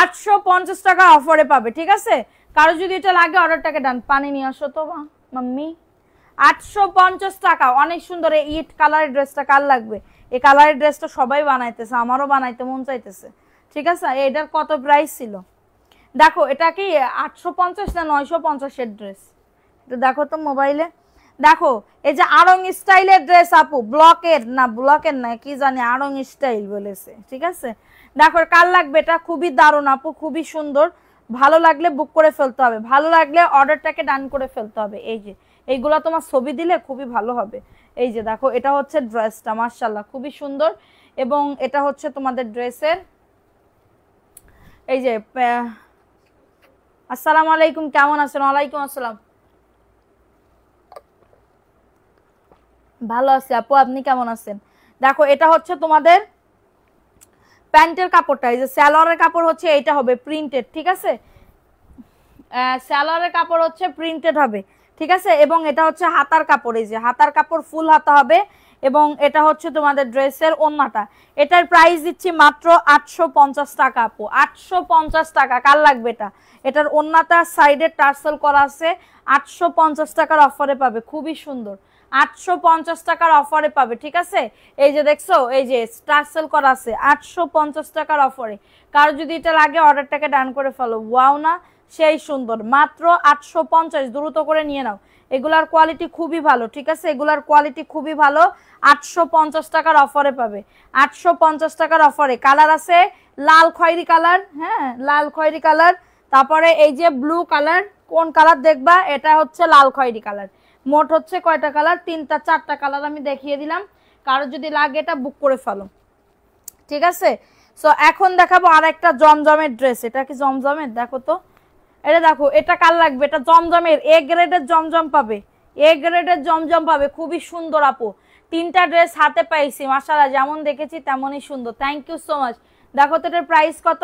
850 টাকা অফারে পাবে, ঠিক আছে? কারো যদি এটা লাগে অর্ডারটাকে ডান। পানি নিয়ে আসো তো মাম্মি। 850 টাকা, অনেক সুন্দর। এই ইট কালারের ড্রেসটা কার লাগবে? এই কালারের ড্রেসটা সবাই বানাইতেছে, আমারও বানাইতে মন চাইতেছে, ঠিক আছে? এটার কত প্রাইস ছিল দেখো, এটা কি 850 না 950 এর ড্রেস? এটা দেখো তো মোবাইলে, দেখো এই যে আড়ং স্টাইলের ড্রেস আপু, ব্লকের না কি জানি, আড়ং স্টাইল বলেছে, ঠিক আছে? দেখো কার লাগবে, এটা খুবই দারুণ আপু, খুবই সুন্দর। ভালো লাগলে বুক করে ফেলতে হবে, ভালো লাগলে অর্ডারটাকে ডান করে ফেলতে হবে। এই যে এইগুলা তোমার ছবি দিলে খুবই ভালো হবে। এই যে দেখো এটা হচ্ছে ড্রেসটা, মাশাআল্লাহ খুবই সুন্দর। এবং এটা হচ্ছে তোমাদের ড্রেসের, এই যে আসসালামু আলাইকুম, কেমন আছেন? ওয়ালাইকুম আসসালাম, ভালো আছি আপু, আপনি কেমন আছেন? দেখো এটা হচ্ছে তোমাদের প্যান্টের কাপড়টা, এই যে সালোয়ারের কাপড় হচ্ছে এইটা হবে প্রিন্টেড, ঠিক আছে? সালোয়ারের কাপড় হচ্ছে প্রিন্টেড হবে, ঠিক আছে? এবং এটা হচ্ছে হাতার কাপড়, এই যে হাতার কাপড় ফুল হাতা হবে। এবং এটা হচ্ছে তোমাদের ড্রেসের ওড়নাটা। এটার প্রাইস দিচ্ছি মাত্র 850 টাকা আপু, 850 টাকা। কার লাগবে এটা? এটার ওড়নাটা সাইডে টার্সেল করা আছে, 850 টাকার অফারে পাবে, খুবই সুন্দর। 850 টাকার অফারে পাবে, ঠিক আছে? এই যে দেখছো, এই যে টার্সেল করা আছে, 850 টাকার অফারে। কারো যদি এটা লাগে অর্ডারটাকে ডান করে ফেলো। ওয়াও না, সেই সুন্দর, মাত্র 850, দ্রুত করে নিয়ে নাও। এগুলার কোয়ালিটি খুবই ভালো, ঠিক আছে? এগুলার কোয়ালিটি খুবই ভালো। 850 টাকার অফারে পাবে, 850 টাকার অফারে। কালার আছে লাল খয়েরি কালার, হ্যাঁ লাল খয়েরি কালার, তারপরে এই যে ব্লু কালার। কোন কালার দেখবা? এটা হচ্ছে লাল খয়েরি কালার। মোট হচ্ছে কয়টা কালার? 3টা 4টা কালার আমি দেখিয়ে দিলাম। কারো যদি লাগে এটা বুক করে ফেলো, ঠিক আছে? সো এখন দেখাবো আর একটা জমজমের ড্রেস। এটা কি জমজমের? দেখো তো, এটা দেখো, এটা কার লাগবে? এটা জমজমের, এ গ্রেডের জমজম পাবে, এ গ্রেডের জমজম পাবে, খুবই সুন্দর আপু। 3টা ড্রেস হাতে পাইছি, মাশাআল্লাহ, যেমন দেখেছি তেমনই সুন্দর। Thank you so much. দেখো তো এটার প্রাইস কত?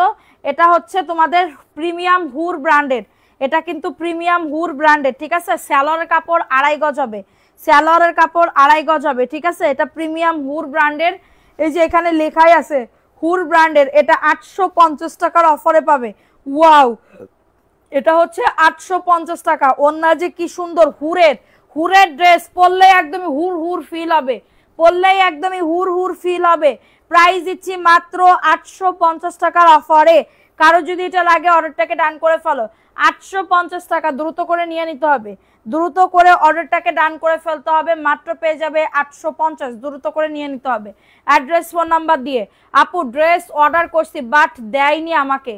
এটা হচ্ছে তোমাদের প্রিমিয়াম হুর ব্র্যান্ডের, এটা কিন্তু প্রিমিয়াম হুর ব্র্যান্ডের, ঠিক আছে। সালোয়ারের কাপড় 2.5 গজ হবে, সালোয়ারের কাপড় 2.5 গজ হবে, ঠিক আছে। এটা প্রিমিয়াম হুর ব্র্যান্ডের, এই যে এখানে লেখাই আছে হুর ব্র্যান্ডের। এটা 850 টাকার অফারে পাবে। ওয়াও, এটা হচ্ছে 850 টাকা। ওন্না যে কি সুন্দর হুরের, হুরের ড্রেস পরলে একদমই হুর হুর ফিল হবে, পরলেই একদমই হুর হুর ফিল হবে। প্রাইস দিচ্ছি মাত্র 850 টাকার অফারে। কারো যদি এটা লাগে অর্ডারটাকে ডান করে ফেলো। 850 টাকা, দ্রুত করে নিয়ে নিতে হবে, দ্রুত করে অর্ডারটাকে ডান করে ফেলতে হবে। মাত্র পেয়ে যাবে 850, দ্রুত করে নিয়ে নিতে হবে অ্যাড্রেস ফোন নাম্বার দিয়ে। আপু ড্রেস অর্ডার করছি বাট দেয়নি আমাকে,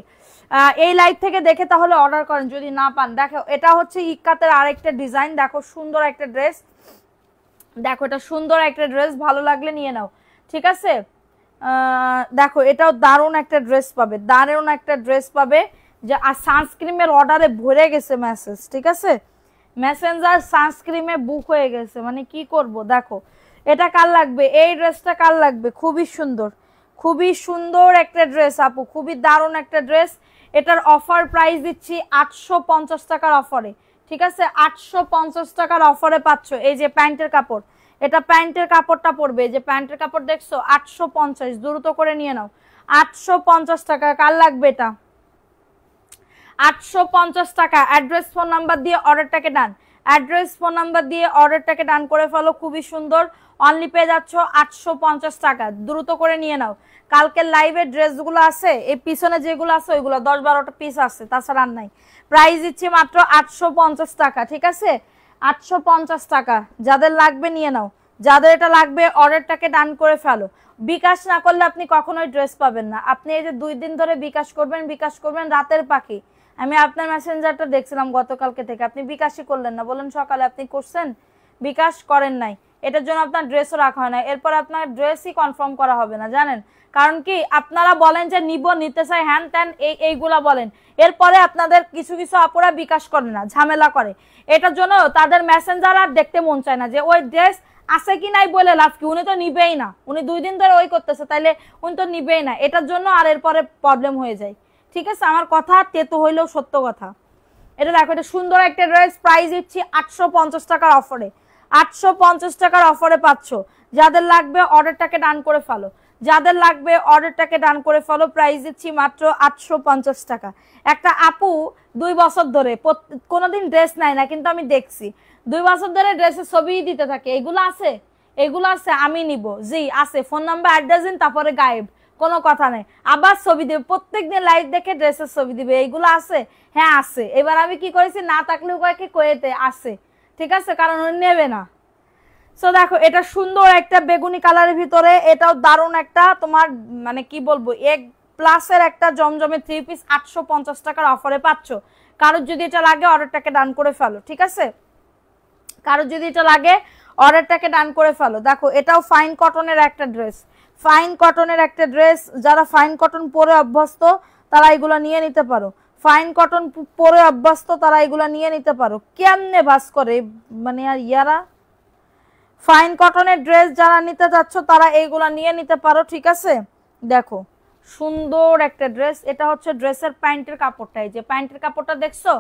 এই লাইভ থেকে দেখে তাহলে অর্ডার করেন যদি না পান। দেখো এটা হচ্ছে ইক্কাতের আরেকটা ডিজাইন, দেখো সুন্দর একটা ড্রেস, দেখো এটা সুন্দর একটা ড্রেস, ভালো লাগলে নিয়ে নাও, ঠিক আছে। দেখো এটাও দারুণ একটা ড্রেস পাবে, দারুণ একটা ড্রেস পাবে। যে আর সানস্ক্রিমের অর্ডারে ভরে গেছে মেসেজ, ঠিক আছে, মেসেঞ্জার সানস্ক্রিমে বুক হয়ে গেছে, মানে কি করব। দেখো এটা কার লাগবে, এই ড্রেসটা কার লাগবে, খুবই সুন্দর, খুবই সুন্দর একটা ড্রেস আপু, খুবই দারুণ একটা ড্রেস। এটার অফার প্রাইস দিচ্ছি 850 টাকার অফারে, ঠিক আছে। 850 টাকার অফারে পাচ্ছ। এই যে প্যান্টের কাপড়, এটা প্যান্টের কাপড়টা পড়বে, যে প্যান্টের কাপড় দেখছো 850, দ্রুত করে নিয়ে নাও। 850 টাকা, কার লাগবে এটা, 850 টাকা। অ্যাড্রেস ফোন নাম্বার দিয়ে অর্ডারটাকে ডান, অ্যাড্রেস ফোন নাম্বার দিয়ে অর্ডারটাকে ডান করে ফেলো, খুবই সুন্দর। অনলি পেয়ে যাচ্ছ 850 টাকা, দ্রুত করে নিয়ে নাও। কালকের লাইভে ড্রেসগুলো আছে, এই পিছনে যেগুলো আছে ওইগুলো 10-12টা পিস আছে, তাছাড়া আর নাই। প্রাইস দিচ্ছি মাত্র 850 টাকা, ঠিক আছে, 850 টাকা। যাদের লাগবে নিয়ে নাও, যাদের এটা লাগবে অর্ডারটাকে ডান করে ফেলো। বিকাশ না করলে আপনি কখনোই ড্রেস পাবেন না। আপনি এই যে 2 দিন ধরে বিকাশ করবেন, বিকাশ করবেন, রাতের পাখি। আমি আপনার মেসেঞ্জারটা দেখছিলাম গতকালকে থেকে, আপনি বিকাশই করলেন না, বলেন সকালে আপনি করছেন, বিকাশ করেন নাই, এটার জন্য আপনার ড্রেসও রাখা হয় না। এরপর আপনার ড্রেসই কনফার্ম করা হবে না, জানেন কারণ কি, আপনারা বলেন যে নিব, নিতে চাই, হ্যান ত্যান, এইগুলা বলেন। এরপরে আপনাদের কিছু কিছু আপুরা বিকাশ করে না, ঝামেলা করে। এটার জন্য তাদের মেসেঞ্জার আর দেখতে মন চায় না, যে ওই ড্রেস আছে কি নাই বলে লাভ কি, উনি তো নিবেই না, উনি 2 দিন ধরে ওই করতেছে, তাইলে উনি তো নিবেই না। এটার জন্য আর এরপরে প্রবলেম হয়ে যায়, ঠিক আছে। আমার কথা তেতো হইলেও সত্য কথা। এটা দেখো, এটা সুন্দর একটা ড্রেস, প্রাইস দিচ্ছি 850 টাকার অফারে, 850 টাকার অফারে পাচ্ছ। যাদের লাগবে অর্ডারটাকে ডান করে ফেলো, যাদের লাগবে অর্ডারটাকে ডান করে ফেলো। প্রাইস দিচ্ছি মাত্র 850 টাকা। একটা আপু 2 বছর ধরে কোনোদিন ড্রেস নাই না, কিন্তু আমি দেখছি 2 বছর ধরে ড্রেসের ছবি দিতে থাকে। এগুলো আছে, এগুলো আছে, আমি নিব, জি আছে, ফোন নাম্বার অ্যাড্রেস দিন, তারপরে গায়েব, কোনো কথা নেই। আবার ছবি দেবে, প্রত্যেকদিন লাইভ দেখে ড্রেসের ছবি দিবে, এইগুলো আছে, হ্যাঁ আছে। এবার আমি কি করেছি, না থাকলেও কয়েকে কয়েতে আছে, ঠিক আছে, কারণ উনি নেবে না। সো দেখো এটা সুন্দর একটা বেগুনি কালারের ভিতরে, এটাও দারুণ একটা তোমার মানে কি বলবো, এক প্লাসের একটা জমজমে 3 পিস 850 টাকার অফারে পাচ্ছ। কারোর যদি এটা লাগে অর্ডারটাকে ডান করে ফেলো, ঠিক আছে, কারোর যদি এটা লাগে অর্ডারটাকে ডান করে ফেলো। দেখো এটাও ফাইন কটনের একটা ড্রেস, ফাইন কটনের একটা ড্রেস। যারা ফাইন কটন পরে অভ্যস্ত তারা এগুলো নিয়ে নিতে পারো, ফাইন কটন পরে অভ্যস্ত তারা এগুলো নিয়ে নিতে পারো। কেমনে বাস করে মানে, আর ইয়ারা ফাইন কটনের ড্রেস যারা নিতে যাচ্ছ তারা এইগুলা নিয়ে নিতে পারো, ঠিক আছে। দেখো সুন্দর একটা ড্রেস, এটা হচ্ছে ড্রেসের প্যান্টের কাপড়টা, এই যে প্যান্টের কাপড়টা দেখছো,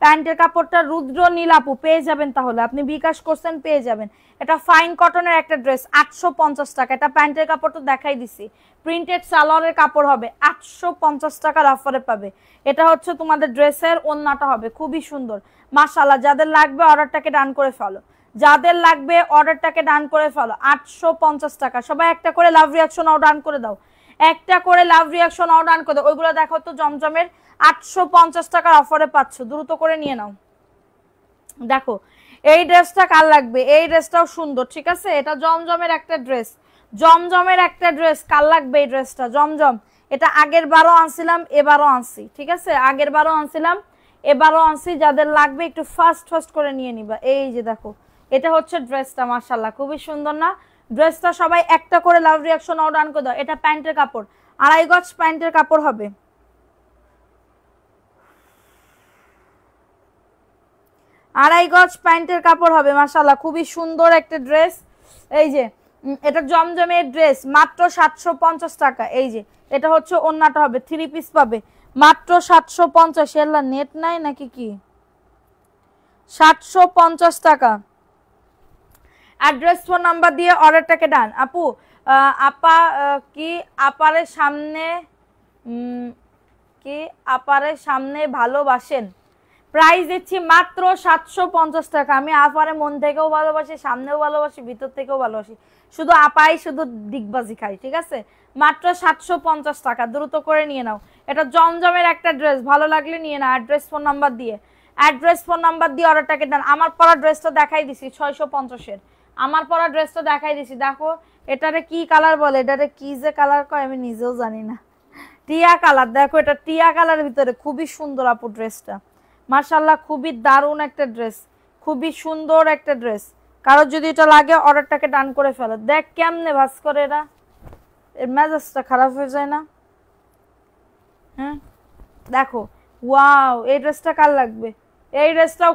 প্যান্টের কাপড়টা রুদ্র নীল আপু পেয়ে যাবেন, তাহলে আপনি বিকাশ করছেন পেয়ে যাবেন। এটা ফাইন কটনের একটা ড্রেস, 850 টাকা। এটা প্যান্টের কাপড় তো দেখাই দিছি, প্রিন্টেড সালোয়ারের কাপড় হবে, 850 টাকার অফারে পাবে। এটা হচ্ছে তোমাদের ড্রেসের ওন্নাটা হবে, খুবই সুন্দর মাশাআল্লাহ। যাদের লাগবে অর্ডারটাকে ডান করে ফেলো, যাদের লাগবে অর্ডারটাকে ডান করে ফেলো। 850 টাকা। সবাই একটা করে লাভ রিয়াকশন আও ডান করে দাও, একটা করে লাভ রিয়াকশন আও ডান করে দাও। ওইগুলো দেখো তো জমজমের 850 টাকার অফারে পাচ্ছ, দ্রুত করে নিয়ে নাও। দেখো এই ড্রেসটা কার লাগবে, এই ড্রেসটাও সুন্দর, ঠিক আছে। এটা জমজমের একটা ড্রেস, জমজমের একটা ড্রেস, কার লাগবে এই ড্রেসটা, জমজম। এটা আগের বারও আনছিলাম, এবারও আনছি, ঠিক আছে, আগের বারও আনছিলাম, এবারও আনছি। যাদের লাগবে একটু ফাস্ট ফাস্ট করে নিয়ে নিবা। এই যে দেখো এটা হচ্ছে ড্রেসটা, মাশাআল্লাহ খুবই সুন্দর না ড্রেসটা। সবাই একটা করে লাভ রিয়াকশন আও ডান করে দাও। এটা প্যান্টের কাপড়, 2.5 গজ প্যান্টের কাপড় হবে, 2.5 গজ প্যান্টের কাপড় হবে, মাশাআল্লাহ খুবই সুন্দর একটা ড্রেস। এই যে এটা জমজমের ড্রেস, মাত্র 750 টাকা। এই যে এটা হচ্ছে ওন্নাটা হবে, 3 পিস পাবে, মাত্র 750। এলা নেট নাই নাকি কি? 750 টাকা। অ্যাড্রেস ফোন নাম্বার দিয়ে অর্ডারটাকে ডান। আপু আপা কি আপারে সামনে কি আপারে সামনে ভালোবাসেন? প্রাইস দিচ্ছি মাত্র 750 টাকা। আমি আপারে মন থেকেও ভালোবাসি, সামনেও ভালোবাসি, ভিতর থেকেও ভালোবাসি, শুধু আপাই শুধু দিগবাজি খাই, ঠিক আছে? মাত্র 750 টাকা, দ্রুত করে নিয়ে নাও। এটা জমজমের একটা ড্রেস, ভালো লাগলে নিয়ে নাও। অ্যাড্রেস ফোন নাম্বার দিয়ে, অ্যাড্রেস ফোন নাম্বার দিয়ে অর্ডারটাকে ডান। আমার পরা ড্রেসটা দেখাই দিছি 650-এর, আমার পরা ড্রেসটা দেখাই দিছি। দেখো এটারে কি কালার বলে, এটারে কি যে কালার কয় আমি নিজেও জানি না, টিয়া কালার। দেখো এটা টিয়া কালারের ভিতরে খুবই সুন্দর আপু ড্রেসটা, মাশাআল্লাহ খুবই দারুণ একটা ড্রেস, খুবই সুন্দর একটা ড্রেস। কারো যদি এটা লাগে অর্ডারটাকে ডান করে ফেলো। দেখ কেমনে ভাস করে এরা, এর মেজাজটা খারাপ হয়ে যায় না? হ্যাঁ দেখো, ওয়াও, এই ড্রেসটা কার লাগবে? এই ড্রেসটাও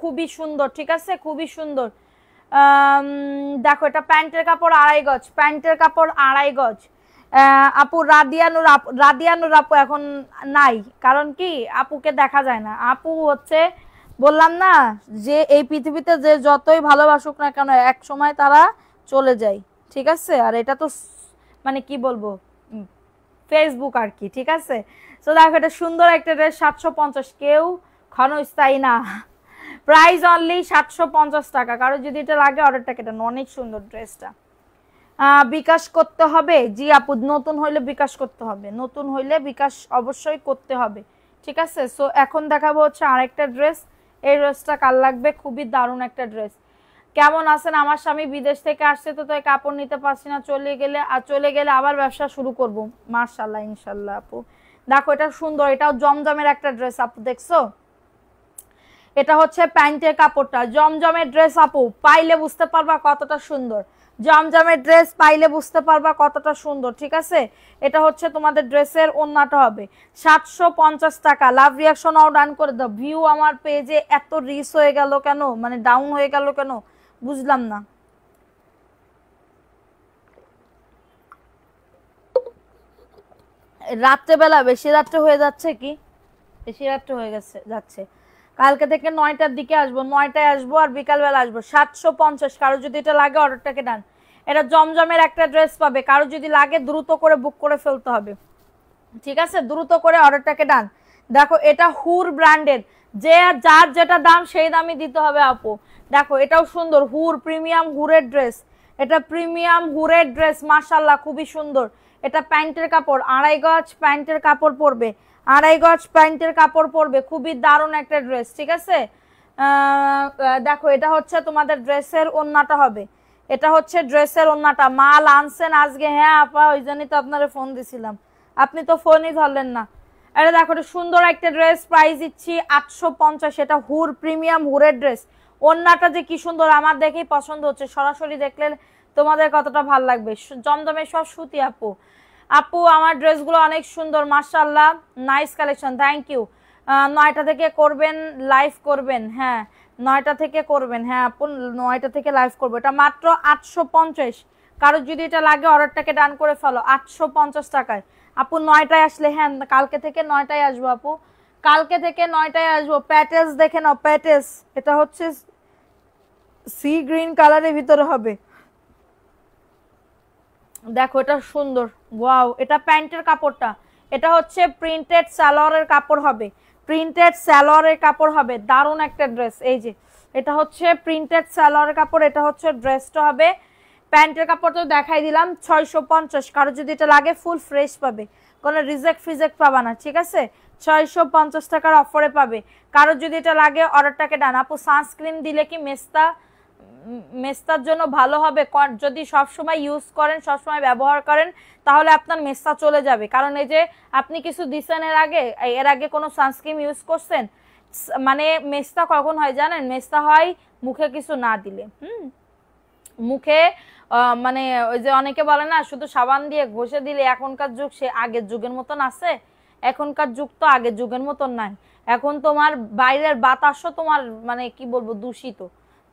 খুবই সুন্দর, ঠিক আছে, খুবই সুন্দর। দেখো এটা প্যান্টের কাপড় 2.5 গজ, প্যান্টের কাপড় 2.5 গজ। আপু রাদিয়ানুর আপু এখন নাই, কারণ কি আপুকে দেখা যায় না। আপু হচ্ছে বললাম না যে এই পৃথিবীতে যে যতই ভালোবাসুক না কেন এক সময় তারা চলে যায়, ঠিক আছে? আর এটা তো মানে কি বলবো, ফেসবুক আর কি, ঠিক আছে? তো দেখো এটা সুন্দর একটা ড্রেস, 750, কেউ ক্ষণস্থায়ী না। প্রাইস অনলি 750 টাকা। কারো যদি এটা লাগে অর্ডারটাকে দেন, অনেক সুন্দর ড্রেসটা। বিকাশ করতে হবে? জি আপু, নতুন হইলে বিকাশ করতে হবে, নতুন হইলে বিকাশ অবশ্যই করতে হবে, ঠিক আছে? সো এখন দেখাবো হচ্ছে আরেকটা ড্রেস। এই ড্রেসটা কার লাগবে? খুবই দারুণ একটা ড্রেস। কেমন আছেন? আমার স্বামী বিদেশ থেকে আসছে, তো তাই কাপড় নিতে পারছি না, চলে গেলে আবার ব্যবসা শুরু করব। মাশাআল্লাহ, ইনশাআল্লাহ আপু। দেখো এটা সুন্দর, এটাও জমজমের একটা ড্রেস আপু, দেখছো? এটা হচ্ছে প্যান্টের কাপড়টা, জমজমের ড্রেস আপু, পাইলে বুঝতে পারবা কতটা সুন্দর। জমজমের ড্রেস পাইলে বুঝতে পারবা কতটা সুন্দর, ঠিক আছে? এটা হচ্ছে তোমাদের ড্রেসের ওন্নাটা হবে 750 টাকা। লাভ রিয়াকশনও ডান করে দাও। ভিউ আমার পেজে এত রিস হয়ে গেল কেন, মানে ডাউন হয়ে গেল কেন বুঝলাম না। রাত্রেবেলা বেশি রাত্রে হয়ে যাচ্ছে কি, বেশি রাত্রে হয়ে যাচ্ছে। কালকে থেকে 9টার দিকে আসবো, 9টায় আসবো আর বিকালবেলা আসবো। 750। কারো যদি এটা লাগে অর্ডারটাকে ডান। এটা জমজমের একটা ড্রেস পাবে, কারো যদি লাগে দ্রুত করে বুক করে ফেলতে হবে, ঠিক আছে? দ্রুত করে অর্ডারটাকে ডান। দেখো এটা হুর ব্র্যান্ডের, যে যার যেটা দাম সেই দামই দিতে হবে আপু। দেখো এটাও সুন্দর, হুর প্রিমিয়াম হুরের ড্রেস, এটা প্রিমিয়াম হুরের ড্রেস, মাশাআল্লাহ খুবই সুন্দর। এটা প্যান্টের কাপড় 2.5 গজ, প্যান্টের কাপড় পরবে 2.5 গজ, প্যান্টের কাপড় পরবে, খুবই দারুণ একটা ড্রেস, ঠিক আছে? দেখো এটা হচ্ছে তোমাদের ড্রেসের ওন্নাটা হবে, এটা হচ্ছে ড্রেসের ওন্নাটা। মাল আনছেন আজকে? হ্যাঁ আপা, ওই জন্যই তো আপনারে ফোন দিছিলাম, আপনি তো ফোনই ধরলেন না। এটা দেখো এটা সুন্দর একটা ড্রেস, প্রাইস দিচ্ছি 850। এটা হুর প্রিমিয়াম হুরের ড্রেস, ওন্নাটা যে কি সুন্দর, আমার দেখেই পছন্দ হচ্ছে, সরাসরি দেখলে তোমাদের কতটা ভালো লাগবে। জমজমের সব সুতি আপু। আপু আমার ড্রেসগুলো অনেক সুন্দর, মাশাআল্লাহ, নাইস কালেকশন, থ্যাংক ইউ। 9টা থেকে করবেন, লাইভ করবেন? হ্যাঁ 9টা থেকে করবেন, হ্যাঁ আপু 9টা থেকে লাইভ করবো। এটা মাত্র 850। কারো যদি এটা লাগে অর্ডারটাকে ডান করে ফেলো 850 টাকায়। আপু 9টায় আসলে, হ্যাঁ কালকে থেকে 9টায় আসবো আপু, কালকে থেকে 9টায় আসবো। প্যাটেস দেখে নাও, প্যাটেস, এটা হচ্ছে সি গ্রিন কালারের ভিতরে হবে। দেখো এটা সুন্দর, ওয়াও। এটা প্যান্টের কাপড়টা, এটা হচ্ছে প্রিন্টেড সালোয়ারের কাপড় হবে, প্রিন্টেড সালোয়ারের কাপড় হবে, দারুণ একটা ড্রেস। এই যে এটা হচ্ছে প্রিন্টেড সালোয়ারের কাপড়, এটা হচ্ছে ড্রেসটা হবে। প্যান্টের কাপড় তো দেখাই দিলাম 650। কারো যদি এটা লাগে ফুল ফ্রেশ পাবে, কোনো রিজেক্ট ফিজেক্ট পাবা না, ঠিক আছে? 650 টাকার অফারে পাবে। কারো যদি এটা লাগে অর্ডারটাকে ডান। আপু সানস্ক্রিন দিলে কি মেস্তার জন্য ভালো হবে? যদি সব সময় ইউজ করেন, সব সময় ব্যবহার করেন, তাহলে আপনার মেস্তা চলে যাবে। কারণ এই যে আপনি কিছু দিছেন এর আগে কোনো সানস্ক্রিন ইউজ করছেন, মানে মেস্তা কখন হয় জানেন? মেস্তা হয় মুখে কিছু না দিলে। মুখে মানে ওই যে অনেকে বলে না শুধু সাবান দিয়ে ঘষে দিলে। এখনকার যুগ সে আগের যুগের মতন আছে? এখনকার যুগ তো আগের যুগের মতন নাই। এখন তোমার বাইরের বাতাসও তোমার মানে কি বলবো দূষিত।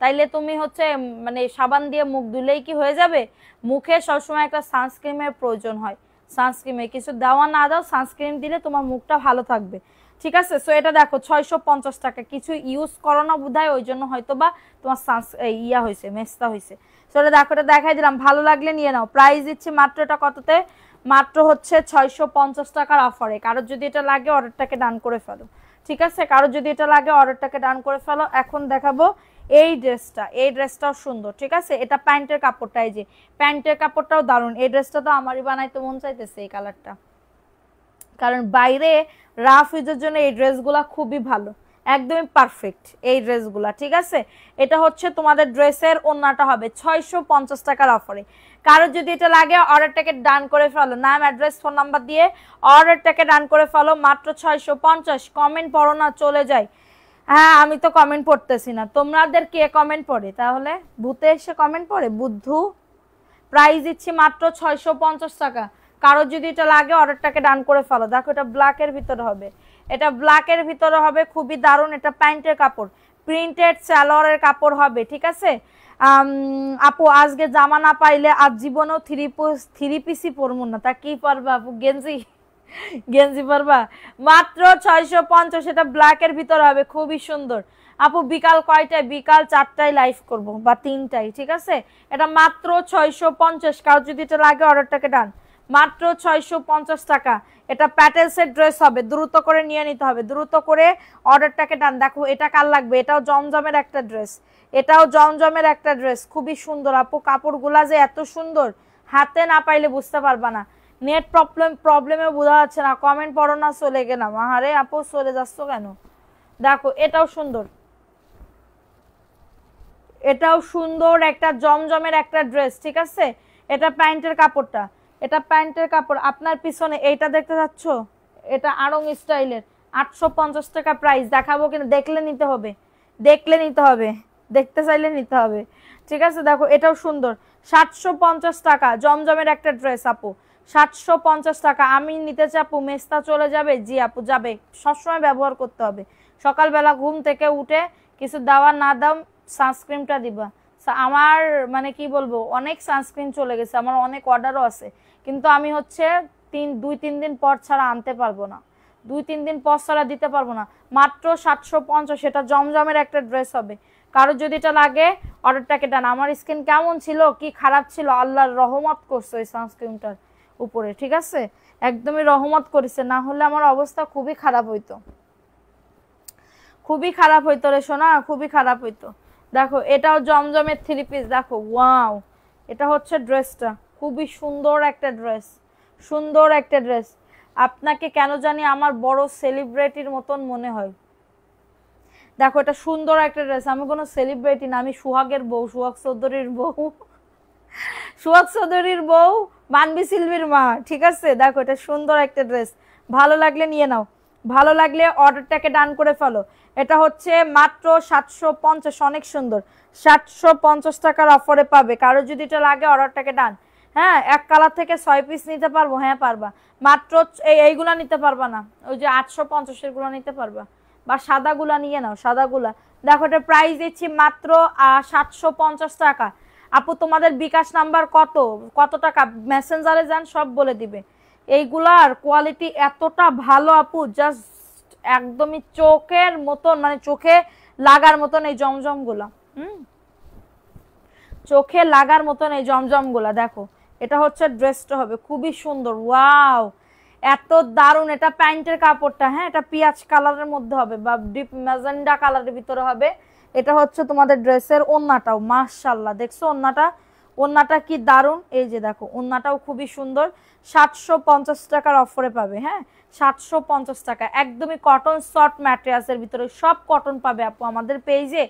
তাইলে তুমি হচ্ছে মানে সাবান দিয়ে মুখ ধুলেই কি হয়ে যাবে? মুখে সবসময় একটা সানস্ক্রিনের প্রয়োজন হয়। সানস্ক্রিমে কিছু দেওয়া না দাও, সানস্ক্রিন দিলে তোমার মুখটা ভালো থাকবে, ঠিক আছে। সো এটা দেখো 650 টাকা, কিছু ইউজ করো না বোধহয়, ওই জন্য হয়তো বা তোমার ইয়া হয়েছে, মেস্তা হয়েছে। সো এটা দেখো, এটা দেখাই দিলাম, ভালো লাগলে নিয়ে নাও। প্রাইস দিচ্ছি মাত্র এটা কততে, মাত্র হচ্ছে 650 টাকার অফারে। কারোর যদি এটা লাগে অর্ডারটাকে ডান করে ফেলো, ঠিক আছে, কারোর যদি এটা লাগে অর্ডারটাকে ডান করে ফেলো। এখন দেখাবো এই ড্রেসটা, এই ড্রেসটাও সুন্দর, ঠিক আছে। এটা প্যান্টের কাপড়টা, এই যে প্যান্টের কাপড়টাও দারুণ। এই ড্রেসটা তো আমারই বানাইতে মন চাইতেছে এই কালারটা, কারণ বাইরে রাফ ইউজের জন্য এই ড্রেসগুলা খুবই ভালো, একদমই পারফেক্ট এই ড্রেসগুলা, ঠিক আছে। এটা হচ্ছে তোমাদের ড্রেসের ওন্নাটা হবে 650 টাকার অফারে। কারো যদি এটা লাগে অর্ডারটাকে ডান করে ফেলো, নাম অ্যাড্রেস ফোন নাম্বার দিয়ে অর্ডারটাকে ডান করে ফেলো, মাত্র 650। কমেন্ট পড়ো না, চলে যায়। হ্যাঁ আমি তো কমেন্ট পড়তেছি না, তোমাদের কে কমেন্ট পড়ে তাহলে? ভূতে এসে কমেন্ট পড়ে, বুদ্ধু। প্রাইস দিচ্ছি মাত্র 650 টাকা। কারো যদি এটা লাগে অর্ডারটাকে ডান করে ফেলো। দেখো এটা ব্ল্যাকের ভিতরে হবে, এটা ব্ল্যাকের ভিতরে হবে, খুবই দারুণ। এটা প্যান্টের কাপড়, প্রিন্টেড সালোয়ারের কাপড় হবে, ঠিক আছে। আপু আজকে জামা না পাইলে আজ জীবনেও থ্রি পিসই পরবো না, তা কি পারবা আপু? গেঞ্জি, গেঞ্জি পারবা? মাত্র 650। এটা ব্ল্যাকের ভিতরে হবে, খুবই সুন্দর। আপু বিকাল কয়টায়? বিকাল 4টায় লাইভ করব বা 3টায়, ঠিক আছে। এটা মাত্র 650। কারো যদি এটা লাগে অর্ডারটাকে ডান, মাত্র 650 টাকা। এটা প্যাটেলসের ড্রেস হবে, দ্রুত করে নিয়ে নিতে হবে, দ্রুত করে অর্ডারটাকে ডান। দেখো এটা কার লাগবে, এটাও জমজমের একটা ড্রেস, এটাও জমজমের একটা ড্রেস, খুবই সুন্দর আপু। কাপড়গুলা যে এত সুন্দর, হাতে না পাইলে বুঝতে পারবা না। নেট প্রবলেমে বোঝা যাচ্ছে না, কমেন্ট পড়ো না, চলে গেলাম। আরে আপু চলে যাচ্ছ কেন? দেখো এটাও সুন্দর, এটাও সুন্দর একটা জমজমের একটা ড্রেস, ঠিক আছে। এটা প্যান্টের কাপড়টা, এটা প্যান্টের কাপড়। আপনার পিছনে এইটা দেখতে পাচ্ছ, এটা আড়ং স্টাইলের, 850 টাকা প্রাইস। দেখাবো কিনা, দেখলে নিতে হবে, দেখলে নিতে হবে, দেখতে চাইলে নিতে হবে, ঠিক আছে। দেখো এটাও সুন্দর, 750 টাকা জমজমের একটা ড্রেস আপু, 750 টাকা। আমি নিতে চাই আপু, মেস্তা চলে যাবে? জি আপু যাবে, সবসময় ব্যবহার করতে হবে। সকালবেলা ঘুম থেকে উঠে কিছু দেওয়া না দাও, সানস্ক্রিনটা দিবা। আমার মানে কি বলবো, অনেক সানস্ক্রিন চলে গেছে, আমার অনেক অর্ডারও আছে, কিন্তু আমি হচ্ছে 2-3 দিন পর ছাড়া আনতে পারবো না, 2-3 দিন পর ছাড়া দিতে পারবো না। মাত্র 750। সেটা জমজমের একটা ড্রেস হবে। কারো যদি এটা লাগে অর্ডারটাকে ডান। আমার স্কিন কেমন ছিল, কি খারাপ ছিল, আল্লাহর রহমত করছে ওই সানস্ক্রিনটার উপরে, ঠিক আছে, একদমই রহমত করেছে, না হলে আমার অবস্থা খুবই খারাপ হইতো, খুবই খারাপ হইতো রে সোনা, খুবই খারাপ হইতো। দেখো এটাও জমজমের 3 পিস, দেখো ওয়াও, এটা হচ্ছে ড্রেসটা, খুবই সুন্দর একটা ড্রেস, সুন্দর একটা ড্রেস। আপনাকে কেন জানি আমার বড় সেলিব্রিটির মতন মনে হয়। দেখো এটা সুন্দর একটা ড্রেস, আমি কোনো সেলিব্রিটি না, আমি সুহাগের বউ, সুহাগ চৌধুরীর বউ, সুহাগ চৌধুরীর বউ, মানবী সিলভির মা, ঠিক আছে। দেখো এটা সুন্দর একটা ড্রেস, ভালো লাগলে নিয়ে নাও, ভালো লাগলে অর্ডারটাকে ডান করে ফেলো। এটা হচ্ছে মাত্র 750, অনেক সুন্দর, 750 টাকার অফারে পাবে। কারো যদি এটা লাগে অর্ডারটাকে ডান। হ্যাঁ এক কালার থেকে 6 পিস নিতে পারবো, হ্যাঁ পারবা। মাত্র এইগুলা নিতে পারবা না, ওই যে 850 এর গুলা নিতে পারবা, বা সাদাগুলা নিয়ে নাও, সাদাগুলা। দেখো এটা প্রাইস দিচ্ছি মাত্র 750 টাকা। আপু তোমাদের বিকাশ নাম্বার কত, কত টাকা? মেসেঞ্জারে যান, সব বলে দিবে। এইগুলার কোয়ালিটি এতটা ভালো আপু, জাস্ট একদমই চোখের মতন, মানে চোখে লাগার মতন এই জমজম গুলা, চোখে লাগার মতন এই জমজম গুলা। দেখো এটা হচ্ছে ড্রেসটা হবে, খুবই সুন্দর, ওয়াও এত দারুণ। এটা প্যান্টের কাপড়টা, হ্যাঁ এটা পিঁয়াজ কালারের মধ্যে হবে বা ডিপ ম্যাজেন্ডা কালারের ভিতরে হবে। এটা হচ্ছে তোমাদের ড্রেসের ওন্নাটাও, মাশাআল্লাহ দেখছো ওন্নাটা, ওন্নাটা কি দারুণ। এই যে দেখো ওন্নাটাও খুবই সুন্দর, 750 টাকার অফারে পাবে। হ্যাঁ 750 টাকা, একদমই কটন সফট ম্যাটেরিয়ালসের ভিতরে, সব কটন পাবে আপু আমাদের পেজে,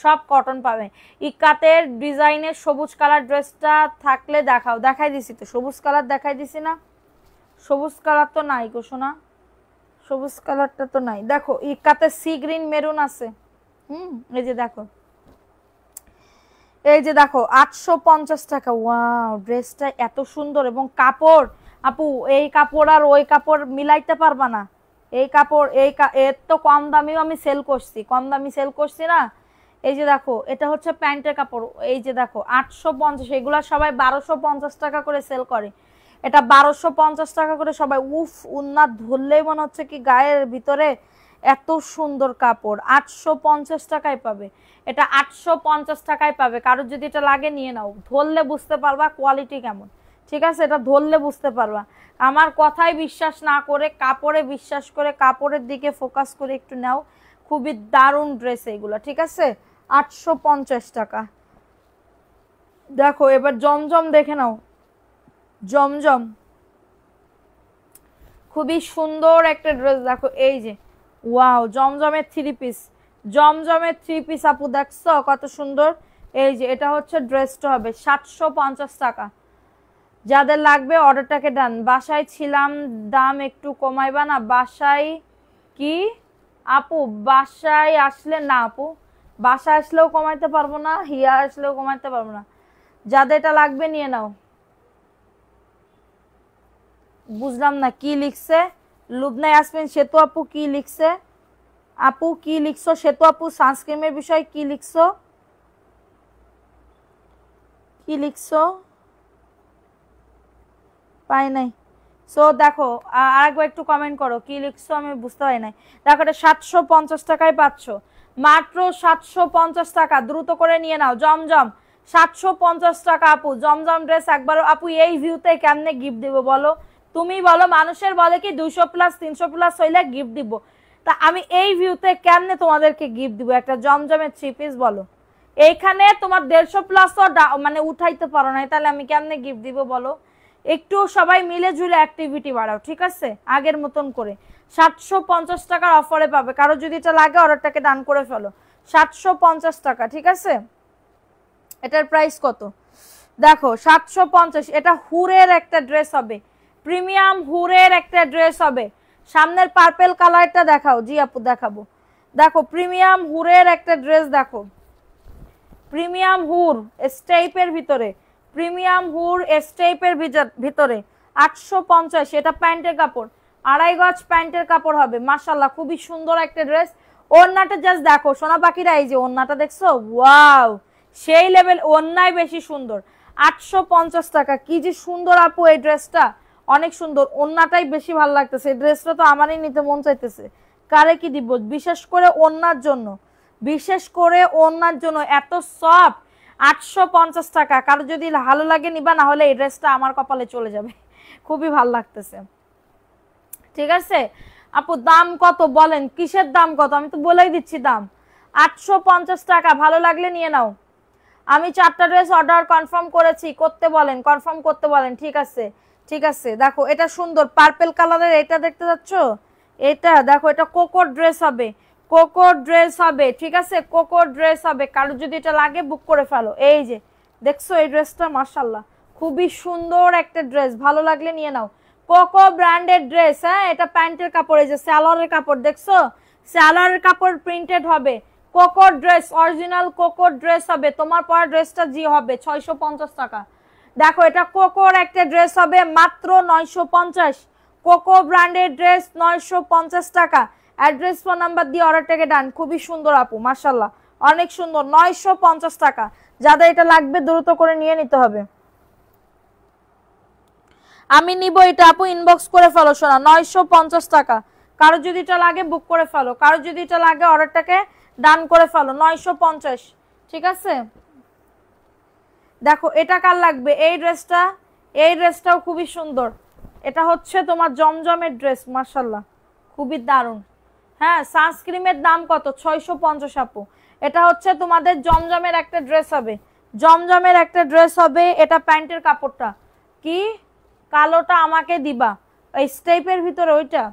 সব কটন পাবে। ইকাতের ডিজাইনের সবুজ কালার ড্রেসটা থাকলে দেখাও। দেখাই দিছি তো, সবুজ কালার দেখাই দিছি না? সবুজ কালার তো নাই গো সোনা, সবুজ কালারটা তো নাই। দেখো ইকাতে সি গ্রিন মেরুন আছে, এই যে দেখো, এই যে দেখো 850 টাকা। ওয়াও ড্রেসটা এত সুন্দর, এবং কাপড় আপু এই কাপড় আর ওই কাপড় মিলাইতে পারবা না। এই কাপড় এর তো কম দামিও আমি সেল করছি, কম দামি সেল করছি না। এই যে দেখো এটা হচ্ছে প্যান্টের কাপড়, এই যে দেখো 850, এগুলা সবাই 1250 টাকা করে সেল করে। এটা 1250 টাকা করে সবাই। উফ, উন্নাত ধরলেই মনে হচ্ছে কি গায়ের ভিতরে এত সুন্দর কাপড়। 850 টাকায় পাবে এটা, 850 টাকায় পাবে। কারোর যদি এটা লাগে নিয়ে নাও, ধরলে বুঝতে পারবা কোয়ালিটি কেমন, ঠিক আছে? এটা ধরলে বুঝতে পারবা। আমার কথায় বিশ্বাস না করে কাপড়ে বিশ্বাস করে, কাপড়ের দিকে ফোকাস করে একটু নাও। খুবই দারুণ ড্রেস এইগুলো, ঠিক আছে? 850 টাকা। দেখো এবার জমজম দেখে নাও, জমজম খুবই সুন্দর একটা ড্রেস। দেখো এই যে, ওয়াও, জমজমের 3 পিস, জমজমের 3 পিস আপু দেখছো কত সুন্দর। এই যে এটা হচ্ছে ড্রেসটা হবে 750 টাকা। যাদের লাগবে অর্ডারটাকে ডান। বাসায় ছিলাম, দাম একটু কমাইবা না? বাসায় কি আপু? বাসায় আসলে না আপু, বাসায় আসলেও কমাইতে পারবো না, হিয়া আসলেও কমাইতে পারবো না। যাদের এটা লাগবে নিয়ে নাও। বুঝলাম না কি লিখছে লুবনা ইয়াসমিন সেতু আপু, কি লিখছে আপু? কি লিখছো সেতু আপু? সানস্ক্রিনের বিষয় কি লিখছো? কি লিখছো পাই নাই। সো দেখো আরেকবার একটু কমেন্ট করো কি লিখছো, আমি বুঝতে পারি নাই। দেখো এটা 750 টাকায় পাচ্ছ, মাত্র 750 টাকা। দ্রুত করে নিয়ে নাও। জমজম 750 টাকা আপু। জমজম ড্রেস একবার আপু এই ভিউতে কেমনে গিফট দিব বলো? তুমি বলো, মানুষের বলে কি 200 প্লাস 300 প্লাস হইলে গিফট দিব, তা আমি এই ভিউতে কেমনে তোমাদেরকে গিফট দিব একটা জমজমের 3 পিস বলো? এইখানে তোমার 150 প্লাস মানে উঠাইতে পারো না, তাহলে আমি কেমনে গিফট দিব বলো? একটু সবাই মিলে ঝুলে অ্যাক্টিভিটি বাড়াও, ঠিক আছে? আগের মতন করে 750 টাকার অফারে পাবে। কারো যদি এটা লাগে অর্ডারটাকে ডান করে ফেলো। 750 টাকা, ঠিক আছে? এটার প্রাইস কত দেখো, 750। এটা হুরের একটা ড্রেস হবে, প্রিমিয়াম হুরের একটা ড্রেস হবে। সামনের পার্পল কালারটা দেখাও। জি আপু দেখাবো। দেখো প্রিমিয়াম হুরের একটা ড্রেস, দেখো প্রিমিয়াম হুর স্টেপের ভিতরে, প্রিমিয়াম হুর স্টেপের ভিতরে 850। এটা প্যান্টের কাপড়, 2.5 গজ প্যান্টের কাপড় হবে। মাশাআল্লাহ খুবই সুন্দর একটা ড্রেস। ওড়নাটা জাস্ট দেখো সোনা পাখিরা, এই যে ওড়নাটা দেখছো, ওয়াও সেই লেভেল। ওড়নাই বেশি সুন্দর। 850 টাকা, কি যে সুন্দর আপু এই ড্রেসটা, অনেক সুন্দর। ওড়নাটাই বেশি ভালো লাগতেছে। এই ড্রেসটা তো আমারই নিতে মন চাইতেছে। কারে কি দিব? বিশেষ করে ওড়নার জন্য, বিশেষ করে ওড়নার জন্য এত সফট। 850 টাকা। কারো যদি ভালো লাগে নিবা, না হলে এই ড্রেসটা আমার কপালে চলে যাবে। খুবই ভালো লাগতেছে, ঠিক আছে আপু? দাম কত বলেন? কিসের দাম কত? আমি তো বলেই দিচ্ছি দাম 850 টাকা। ভালো লাগলে নিয়ে নাও। আমি 4টা ড্রেস অর্ডার কনফার্ম করেছি, করতে বলেন, কনফার্ম করতে বলেন, ঠিক আছে? ঠিক আছে। দেখো এটা সুন্দর পার্পল কালারের, এটা দেখতে পাচ্ছ? এটা দেখো, এটা কোকো ড্রেস হবে, কোকো ড্রেস হবে, ঠিক আছে? কোকো ড্রেস হবে। কারো যদি এটা লাগে বুক করে ফেলো। এই যে দেখছো এই ড্রেসটা, মাশাআল্লাহ খুবই সুন্দর একটা ড্রেস। ভালো লাগলে নিয়ে নাও। কোকো ব্র্যান্ডের ড্রেস, হ্যাঁ? এটা প্যান্টের কাপড়, এই যে সালোয়ারের কাপড় দেখছো, সালোয়ারের কাপড় প্রিন্টেড হবে। Cocoa dress, original cocoa dress হবে। তোমার পরা ড্রেসটা জি হবে 650 টাকা। দেখো এটা কোকোর একটা ড্রেস হবে মাত্র 950। কোকো ব্র্যান্ডের ড্রেস 950 টাকা। অ্যাড্রেস ফোন নাম্বার দিয়ে অর্ডারটাকে ডান। খুবই সুন্দর আপু, মাশাআল্লাহ অনেক সুন্দর। 950 টাকা। যাদের এটা লাগবে দ্রুত করে নিয়ে নিতে হবে। আমি নিব এটা আপু, ইনবক্স করে ফেলো শোনা। 950 টাকা। কারো যদি এটা লাগে বুক করে ফেলো, কারো যদি এটা লাগে অর্ডারটাকে ডান করে ফেলো। 950, ঠিক আছে? দেখো এটা কার লাগবে? এই ড্রেসটা, এই ড্রেসটাও খুবই সুন্দর। এটা হচ্ছে তোমার জমজমের ড্রেস, মাশাআল্লাহ খুবই দারুণ। হ্যাঁ, সানস্ক্রিনের দাম কত? 650 আপু। এটা হচ্ছে তোমাদের জমজমের একটা ড্রেস হবে, জমজমের একটা ড্রেস হবে। এটা প্যান্টের কাপড়টা কি কালোটা আমাকে দিবা, এই স্টেপের ভিতরে ওইটা,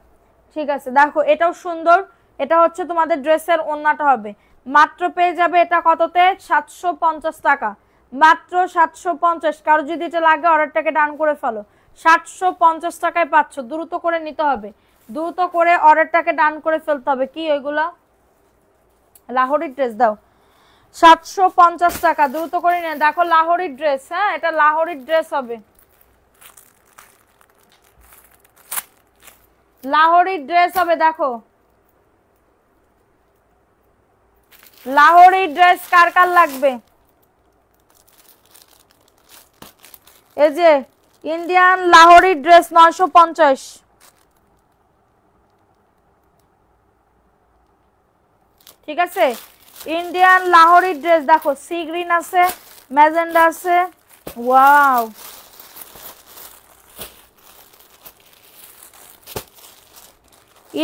ঠিক আছে? দেখো এটাও সুন্দর। এটা হচ্ছে তোমাদের ড্রেসের ওড়নাটা হবে। মাত্র পেয়ে যাবে এটা কততে? 750 টাকা। মাত্র 750। কারো যদি এটা লাগে অর্ডারটাকে ডান করে ফেলো। 750 টাকায় পাচ্ছ। দ্রুত করে নিতে হবে, দ্রুত করে অর্ডারটাকে ডান করে ফেলতে হবে। কি ওইগুলা? লাহোরি ড্রেস দাও। 750 টাকা, দ্রুত করে নিয়ে দেখো লাহোরি ড্রেস। হ্যাঁ, এটা লাহোরি ড্রেস হবে, লাহোরি ড্রেস হবে। দেখো লাহোরি ড্রেস কার কার লাগবে? এই যে ইন্ডিয়ান লাহোরি ড্রেস 950। ঠিক আছে, ইন্ডিয়ান লাহোরি ড্রেস দেখো, সি গ্রিন আছে, ম্যাজেন্ডা আছে, ওয়াও।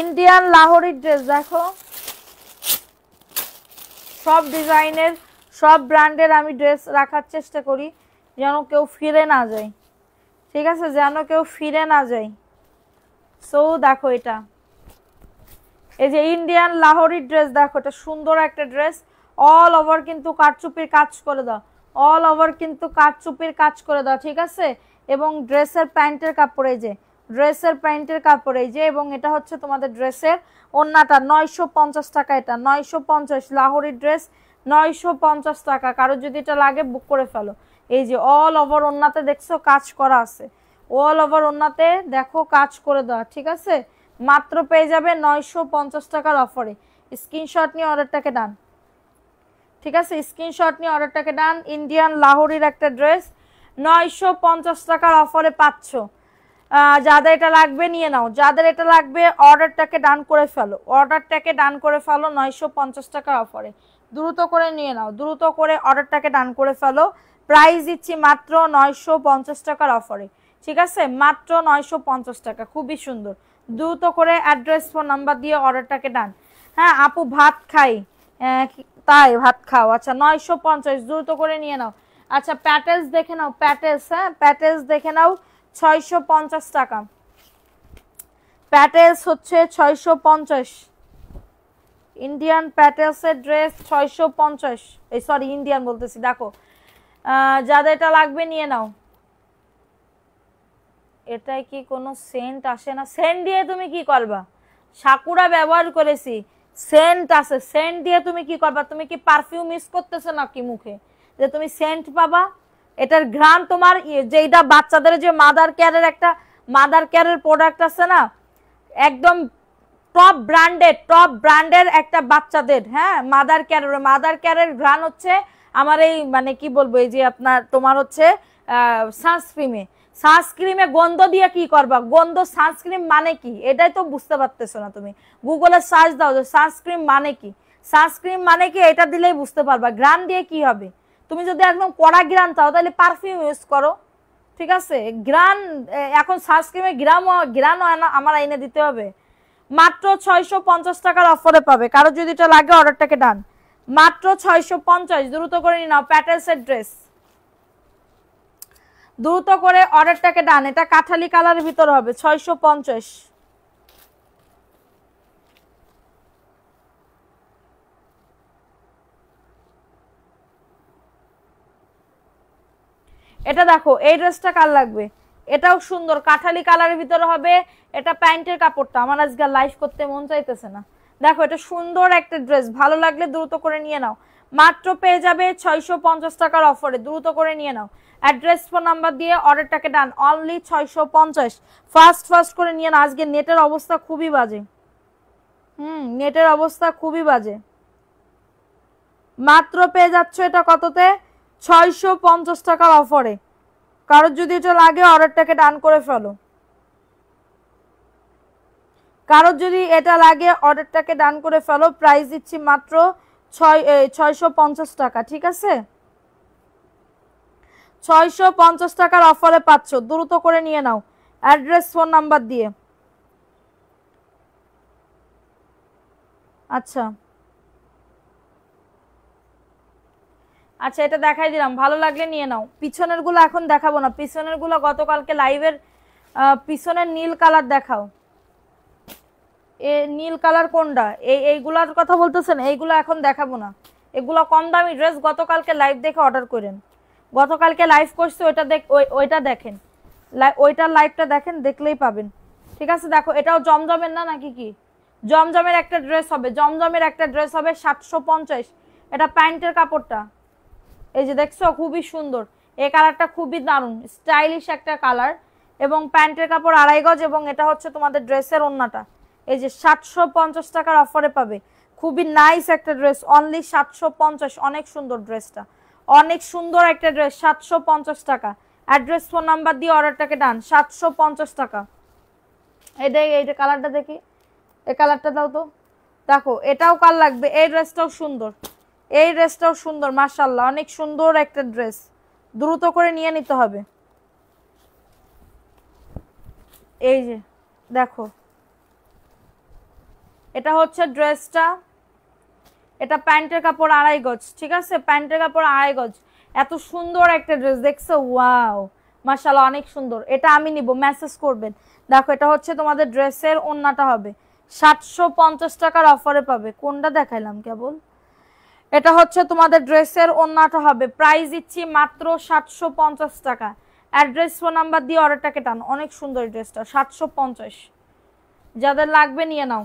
ইন্ডিয়ান লাহোরি ড্রেস দেখো, সব ডিজাইনের সব ব্র্যান্ডের আমি ড্রেস রাখার চেষ্টা করি যেন কেউ ফিরে না যায়। ঠিক আছে, যেন কেউ ফিরে না যায়। সো দেখো এটা, এই যে ইন্ডিয়ান লাহোরি ড্রেস দেখো, এটা সুন্দর একটা ড্রেস, অল ওভার কিন্তু কারচুপির কাজ করে দাও, অল ওভার কিন্তু কারচুপির কাজ করে দাও। ঠিক আছে, এবং ড্রেসের প্যান্টের কাপড়, এই যে ড্রেসের প্যান্টের কাপড় এই যে, এবং এটা হচ্ছে তোমাদের ড্রেসের ওন্নাটা। 950 টাকা, এটা 950 লাহোরি ড্রেস, 950 টাকা। কারো যদি এটা লাগে বুক করে ফেলো। এই যে অল ওভার ওন্নাতে দেখছো কাজ করা আছে, অল ওভার ওন্নাতে দেখো কাজ করে দেওয়া। ঠিক আছে, মাত্র পেয়ে যাবে 950 টাকার অফারে। স্ক্রিনশট নিয়ে অর্ডারটাকে ডান। ঠিক আছে, স্ক্রিনশট নিয়ে অর্ডারটাকে ডান। ইন্ডিয়ান লাহোরির একটা ড্রেস 950 টাকার অফারে পাচ্ছ। যাদের এটা লাগবে নিয়ে নাও, যাদের এটা লাগবে অর্ডারটাকে ডান করে ফেলো, অর্ডারটাকে ডান করে ফেলো 950 টাকার অফারে। দ্রুত করে নিয়ে নাও, দ্রুত করে অর্ডারটাকে ডান করে ফেলো। প্রাইস দিচ্ছি মাত্র 950 টাকার অফারে। ঠিক আছে, মাত্র 950 টাকা, খুবই সুন্দর। দ্রুত করে অ্যাড্রেস ফোন নাম্বার দিয়ে অর্ডারটাকে ডান। হ্যাঁ আপু ভাত খাই, তাই ভাত খাও, আচ্ছা 950, দ্রুত করে নিয়ে নাও। আচ্ছা প্যাটেলস দেখে নাও, প্যাটেলস, হ্যাঁ প্যাটেলস দেখে নাও 650 টাকা, প্যাটেলস হচ্ছে 650। ইন্ডিয়ান প্যাটেলসের ড্রেস 650, এই সরি ইন্ডিয়ান বলতেছি। দেখো যাদের এটা লাগবে নিয়ে নাও। এটাই কি কোনো সেন্ট আসে না? সেন্ট দিয়ে তুমি কি করবা? সাকুরা ব্যবহার করেছি, সেন্ট আছে, সেন্ট দিয়ে তুমি কি করবা? তুমি কি পারফিউম ইউজ করতেছো নাকি মুখে যে তুমি সেন্ট পাবা? এটার ঘ্রাণ তোমার, যেটা বাচ্চাদের যে মাদার কেয়ারের একটা মাদার কেয়ারের প্রোডাক্ট আছে না, একদম টপ ব্র্যান্ডের একটা বাচ্চাদের, হ্যাঁ মাদার কেয়ারের ঘ্রাণ হচ্ছে আমার এই, মানে কি বলবো, এই যে আপনার তোমার হচ্ছে সানস্ক্রিমে গন্ধ দিয়ে কি করবা? গন্ধ সানস্ক্রিন মানে কি এটাই তো বুঝতে পারতেছো না তুমি। গুগলে সার্চ দাও যে সানস্ক্রিন মানে কি, সানস্ক্রিন মানে কি, এটা দিলেই বুঝতে পারবা। গ্রান দিয়ে কি হবে? তুমি যদি একদম কড়া গ্রান চাও তাহলে পারফিউম ইউজ করো। ঠিক আছে, গ্রান এখন সানস্ক্রিমে গ্রান হয় না, আমার এনে দিতে হবে। মাত্র 650 টাকার অফারে পাবে। কারো যদি এটা লাগে অর্ডারটাকে ডান, মাত্র 650, দ্রুত করে নিয়ে নাও। প্যাটেলসের ড্রেস, দ্রুত করে অর্ডারটাকে ডান। এটা কাঠালি কালারের ভিতর হবে, 650। এটা দেখো, এই ড্রেসটা কার লাগবে? এটাও সুন্দর, কাঠালি কালারের ভিতরে হবে। এটা প্যান্টের কাপড়টা, আমার আজকে লাইভ করতে মন চাইতেছে না। দেখো এটা সুন্দর একটা ড্রেস, ভালো লাগলে দ্রুত করে নিয়ে নাও। মাত্র পেয়ে যাবে 650 টাকার অফারে, দ্রুত করে নিয়ে নাও। অ্যাড্রেস ফোন নাম্বার দিয়ে অর্ডারটাকে ডান, অনলি 650। ফাস্ট করে নিয়ে নাও। আজকে নেটের অবস্থা খুবই বাজে, নেটের অবস্থা খুবই বাজে। মাত্র পেয়ে যাচ্ছ এটা কততে? 650 টাকার অফারে। কারোর যদি এটা লাগে অর্ডারটাকে ডান করে ফেলো, কারোর যদি এটা লাগে অর্ডারটাকে ডান করে ফেলো। প্রাইস দিচ্ছি মাত্র 650 টাকা। ঠিক আছে, 650 টাকার অফারে পাচ্ছ, দ্রুত করে নিয়ে নাও অ্যাড্রেস ফোন নাম্বার দিয়ে। আচ্ছা আচ্ছা, এটা দেখাই দিলাম, ভালো লাগলে নিয়ে নাও। পিছনের গুলো এখন দেখাবো না, পিছনের গুলো গতকালকে লাইভের পিছনের নীল কালার দেখাও। নীল কালার কোনটা? এইগুলার কথা বলতেছেন? এইগুলো এখন দেখাবো না, এগুলো কম দামি ড্রেস। গতকালকে লাইভ দেখে অর্ডার করেন, গতকালকে লাইভ করছি ওইটা ওইটা দেখেন, ওইটার লাইভটা দেখেন, দেখলেই পাবেন। ঠিক আছে, দেখো এটাও জমজমের না নাকি? কি জমজমের একটা ড্রেস হবে, জমজমের একটা ড্রেস হবে 750। এটা প্যান্টের কাপড়টা, এই যে দেখছো খুবই সুন্দর, এই কালারটা খুবই দারুণ স্টাইলিশ একটা কালার, এবং প্যান্টের কাপড় 2.5 গজ, এবং এটা হচ্ছে তোমাদের ড্রেসের ওন্নাটা। এই যে 750 টাকার অফারে পাবে, খুবই নাইস একটা ড্রেস, অনলি 750। অনেক সুন্দর ড্রেসটা, অনেক সুন্দর একটা ড্রেস, 750 টাকা। অ্যাড্রেস ফোন নাম্বার দিয়ে অর্ডারটাকে ডান। 750 টাকা। এইটা কালারটা দেখি, এই কালারটা দাও তো। দেখো এটাও কাল লাগবে। এই ড্রেসটাও সুন্দর, এই ড্রেসটাও সুন্দর মাশাআল্লাহ, অনেক সুন্দর একটা ড্রেস, দ্রুত করে নিয়ে নিতে হবে। এই যে দেখো, এটা হচ্ছে ড্রেসটা, এটা প্যান্টের কাপড় 2.5 গজ, ঠিক আছে, প্যান্টের কাপড় 2.5 গজ। এত সুন্দর একটা ড্রেস দেখছো, ওয়াও মাশাআল্লাহ অনেক সুন্দর। এটা আমি নিব, মেসেজ করবেন। দেখো এটা হচ্ছে তোমাদের ড্রেসের ওন্নাটা হবে 750 টাকার অফারে পাবে। কোনটা দেখাইলাম কেবল। এটা হচ্ছে তোমাদের ড্রেসের ওন্নাটা হবে, প্রাইস দিচ্ছি মাত্র 750 টাকা। অ্যাড্রেস ফোন নাম্বার দিয়ে অর্ডারটাকে টান। অনেক সুন্দর ড্রেসটা, 750। যাদের লাগবে নিয়ে নাও,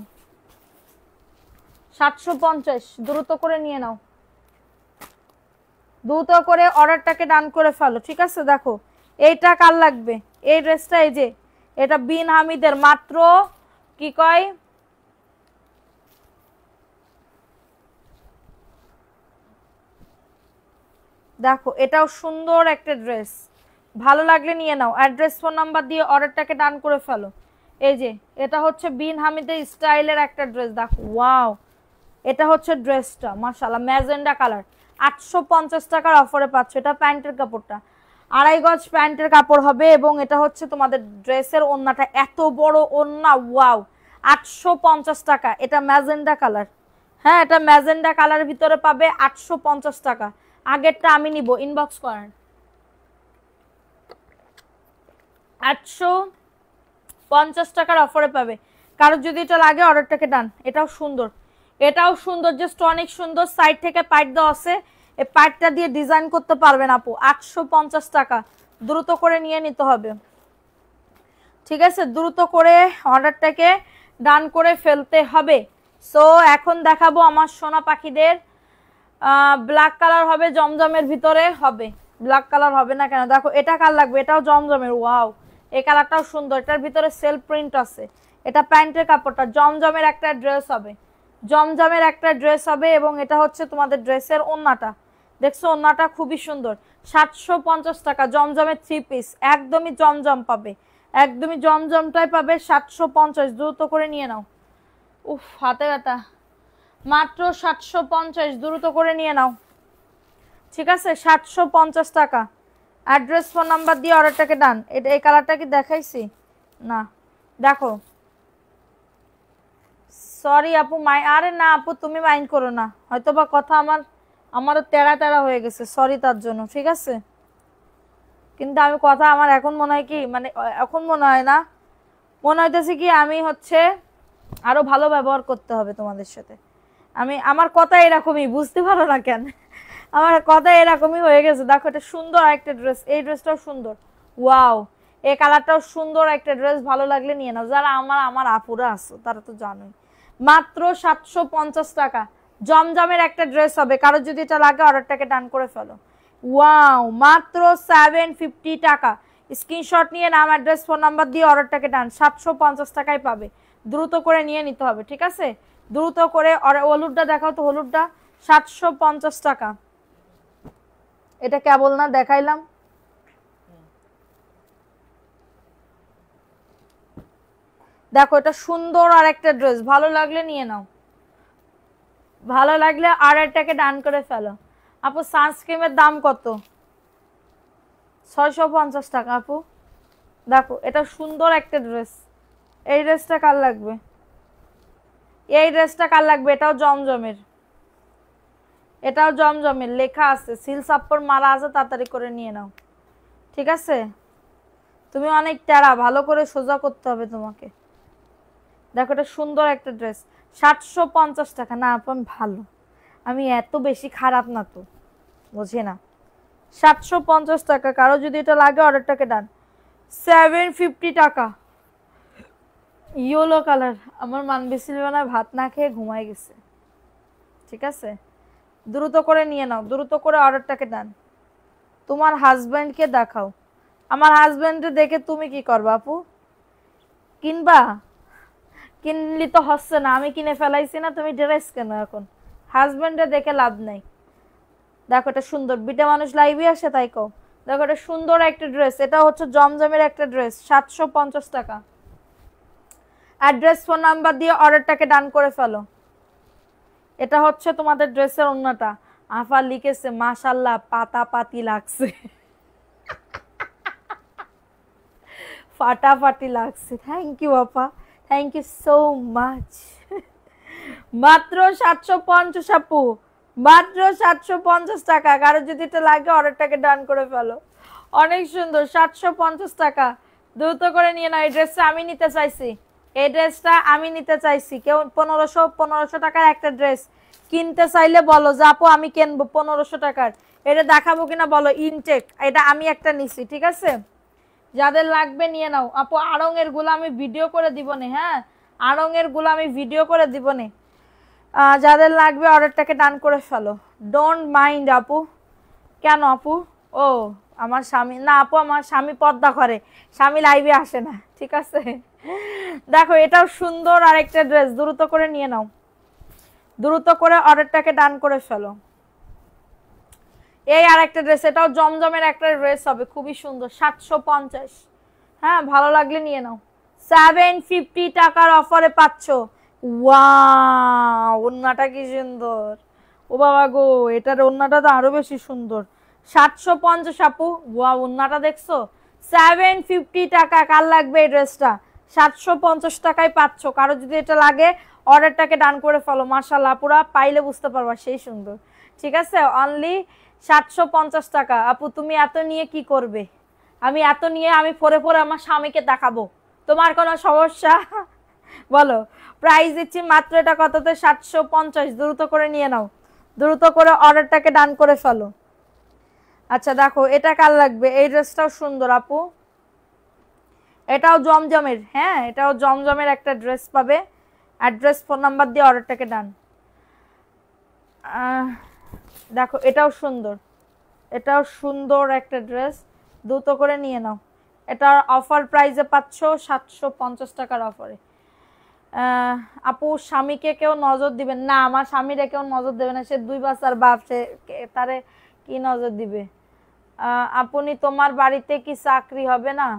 750 দ্রুত করে নিয়ে নাও, দ্রুত করে অর্ডারটাকে ডান করে ফেলো, ঠিক আছে। দেখো এইটা কার লাগবে, এই ড্রেসটা, এই যে এটা বিন হামিদের, মাত্র কি কয় দেখো এটাও সুন্দর একটা ড্রেস, ভালো লাগলে নিয়ে নাও। অ্যাড্রেস ফোন নাম্বার দিয়ে অর্ডারটাকে ডান করে ফেলো। এই যে এটা হচ্ছে বিন হামিদের স্টাইলের একটা ড্রেস, দেখো ওয়াও, এটা হচ্ছে ড্রেসটা মাশাআল্লাহ, ম্যাজেন্ডা কালার। 850 টাকার অফারে পাচ্ছ। এটা প্যান্টের কাপড়টা 2.5 গজ প্যান্টের কাপড় হবে, এবং এটা হচ্ছে তোমাদের ড্রেসের ওন্নাটা, এত বড় ওন্না, ওয়াও 850 টাকা। এটা ম্যাজেন্ডা কালার, হ্যাঁ এটা ম্যাজেন্ডা কালারের ভিতরে পাবে 850 টাকা। আগেরটা আমি নিব, ইনবক্স করেন। 850 টাকার অফারে পাবে। কারো যদি এটা লাগে অর্ডারটাকে ডান। এটাও সুন্দর, এটাও সুন্দর, জাস্ট অনেক সুন্দর। সাইড থেকে পাইট দেওয়া আছে, এই পাইটটা দিয়ে ডিজাইন করতে পারবেন আপু। 850 টাকা, দ্রুত করে নিয়ে নিতে হবে, ঠিক আছে, দ্রুত করে অর্ডারটাকে ডান করে ফেলতে হবে। সো এখন দেখাবো আমার সোনা পাখিদের, ব্ল্যাক কালার হবে, জমজমের ভিতরে হবে। ব্ল্যাক কালার হবে না কেন, দেখো এটা কার লাগবে, এটাও জমজমের, ওয়াও এই কালারটাও সুন্দর। এটার ভিতরে সেলফ প্রিন্ট আছে। এটা প্যান্টের কাপড়টা, জমজমের একটা ড্রেস হবে, জমজমের একটা ড্রেস হবে, এবং এটা হচ্ছে তোমাদের ড্রেসের ওন্নাটা, দেখছো ওন্নাটা খুবই সুন্দর। 750 টাকা, জমজমের 3 পিস, একদমই জমজম পাবে, একদমই জমজমটাই পাবে 750। দ্রুত করে নিয়ে নাও। উফ হাতে ব্যথা, মাত্র 750, দ্রুত করে নিয়ে নাও, ঠিক আছে, 750 টাকা। অ্যাড্রেস ফোন নাম্বার দিয়ে অর্ডারটাকে ডান। এটা এই কালারটা কি দেখাইছি না, দেখো সরি আপু, আরে না আপু তুমি মাইন্ড করো না, হয়তো বা কথা আমারও তেড়া তেড়া হয়ে গেছে, সরি তার জন্য, ঠিক আছে। কিন্তু আমি কথা আমার এখন মনে হয় কি, মানে এখন মনে হয় না, মনে হইতেছে কি আমি হচ্ছে আরো ভালো ব্যবহার করতে হবে তোমাদের সাথে। আমার কথা এরকমই, বুঝতে পারো না কেন, আমার কথা এরকমই হয়ে গেছে। দেখো এটা সুন্দর একটা ড্রেস, এই ড্রেসটাও সুন্দর, ওয়াও এই কালারটাও সুন্দর একটা ড্রেস, ভালো লাগলে নিয়ে নাও। যারা আমার আপুরা আছো তারা তো জানোই। মাত্র 750 টাকা, জমজমের একটা ড্রেস হবে। কারো যদি এটা লাগে অর্ডারটাকে ডান করে ফেলো। ওয়াও মাত্র 750 টাকা। স্ক্রিনশট নিয়ে নাম, অ্যাড্রেস, ফোন নাম্বার দিয়ে অর্ডারটাকে ডান। 750 টাকায় পাবে, দ্রুত করে নিয়ে নিতে হবে, ঠিক আছে, দ্রুত করে। হলুদটা দেখাও তো, হলুদটা 750 টাকা। এটা কেবল না দেখাইলাম, দেখো এটা সুন্দর আর একটা ড্রেস, ভালো লাগলে নিয়ে নাও, ভালো লাগলে আর এটাকে ডান করে ফেলো। আপু সানস্ক্রিমের দাম কত? 650 টাকা আপু। দেখো এটা সুন্দর একটা ড্রেস, এই ড্রেসটা কার লাগবে, এই ড্রেসটা কার লাগবে, এটাও জমজমের, এটাও জমজমের, লেখা আছে, সিল সাপ্পর মারা আছে, তাড়াতাড়ি করে নিয়ে নাও, ঠিক আছে। তুমি অনেক টেরা, ভালো করে সোজা করতে হবে তোমাকে। দেখো এটা সুন্দর একটা ড্রেস, 750 টাকা। না আপু আমি ভালো, আমি এত বেশি খারাপ না তো, বুঝে না। 750 টাকা, কারো যদি এটা লাগে অর্ডারটাকে ডান। 750 টাকা, ইয়েলো কালার। আমার মানবি সিলভানা ভাত না খেয়ে ঘুমাই গেছে, ঠিক আছে, দ্রুত করে নিয়ে নাও, দ্রুত করে অর্ডারটাকে ডান। তোমার হাজব্যান্ডকে দেখাও। আমার হাজব্যান্ডে দেখে তুমি কি করবা আপু? কিনবা? কিনলি তো হচ্ছে না, আমি কিনে ফেলাইছি না, তুমি ড্রেস কেন এখন? হাজব্যান্ডে দেখে লাভ নাই। দেখো এটা সুন্দর, বিটা মানুষ লাইভে আসে তাই কও। দেখো এটা সুন্দর একটা ড্রেস, এটা হচ্ছে জমজমের একটা ড্রেস, 750 টাকা। অ্যাড্রেস ফোন নাম্বার দিয়ে অর্ডারটাকে ডান করে ফেলো। এটা হচ্ছে তোমাদের ড্রেসের ওন্নাটা। আফা লিখেছে মাশাআল্লাহ পাতা পাতি লাগছে, ফাটাফাটি লাগছে। থ্যাংক ইউ আপা, থ্যাংক ইউ সো মাচ। মাত্র 750 আপু, মাত্র 750 টাকা। কারো যদি এটা লাগে অর্ডারটাকে ডান করে ফেলো। অনেক সুন্দর, 750 টাকা। দ্রুত করে নিয়ে নাও। এই ড্রেসটা আমি নিতে চাইছি, এই ড্রেসটা আমি নিতে চাইছি। কেউ 1500 টাকার একটা ড্রেস কিনতে চাইলে বলো যে আপু আমি কিনবো 1500 টাকার, এটা দেখাবো কিনা বলো। ইনটেক, এটা আমি একটা নিছি, ঠিক আছে? যাদের লাগবে নিয়ে নাও আপু। আড়ংয়ের গুলো আমি ভিডিও করে দিব না, হ্যাঁ আড়ংয়ের গুলো আমি ভিডিও করে দিব না। যাদের লাগবে অর্ডারটাকে ডান করে ফেলো। ডোন্ট মাইন্ড আপু। কেন আপু? ও আমার স্বামী না আপু, আমার স্বামী পর্দা করে, স্বামী লাইভে আসে না, ঠিক আছে? দেখো এটাও সুন্দর আরেকটা ড্রেস, দ্রুত করে নিয়ে নাও, দ্রুত করে অর্ডারটাকে ডান করে ফেলো। এই আরেকটা ড্রেস, এটাও জমজমের একটা ড্রেস হবে, খুবই সুন্দর, 750। হ্যাঁ ভালো লাগলে নিয়ে নাও। 750 টাকার অফারে পাচ্ছ। ওয়াও ওন্নাটা কি সুন্দর, ও বাবা গো, এটার ওন্নাটা তো আরো বেশি সুন্দর। 750 আপু, ওয়াও ওন্নাটা দেখছো? 750 টাকা। কার লাগবে এই ড্রেসটা? 750 টাকায় পাচ্ছ। কারো যদি এটা লাগে অর্ডারটাকে ডান করে ফেলো। মাশাআল্লাহ পুরা পাইলে বুঝতে পারবা সেই সুন্দর, ঠিক আছে? অনলি 750 টাকা। আপু তুমি এত নিয়ে কি করবে? আমি এত নিয়ে আমি পরে পরে আমার স্বামীকে দেখাবো, তোমার কোনো সমস্যা? বলো। প্রাইস দিচ্ছি মাত্র এটা কততে? 750। দ্রুত করে নিয়ে নাও, দ্রুত করে অর্ডারটাকে ডান করে ফেলো। আচ্ছা দেখো এটা কার লাগবে? এই ড্রেসটাও সুন্দর আপু, এটাও জমজমের, হ্যাঁ এটাও জমজমের একটা ড্রেস পাবে। অ্যাড্রেস ফোন নাম্বার দিয়ে অর্ডারটাকে ডান। দেখো এটাও সুন্দর, এটাও সুন্দর একটা ড্রেস, দ্রুত করে নিয়ে নাও। এটার অফার প্রাইসে পাচ্ছ 750 টাকার অফারে। আপু স্বামীকে কেউ নজর দিবেন না? আমার স্বামীরে কেউ নজর দেবে না, সে 2 বাচ্চার বাপ, সে তারে কি নজর দিবে? আপনি তোমার বাড়িতে কি চাকরি হবে না?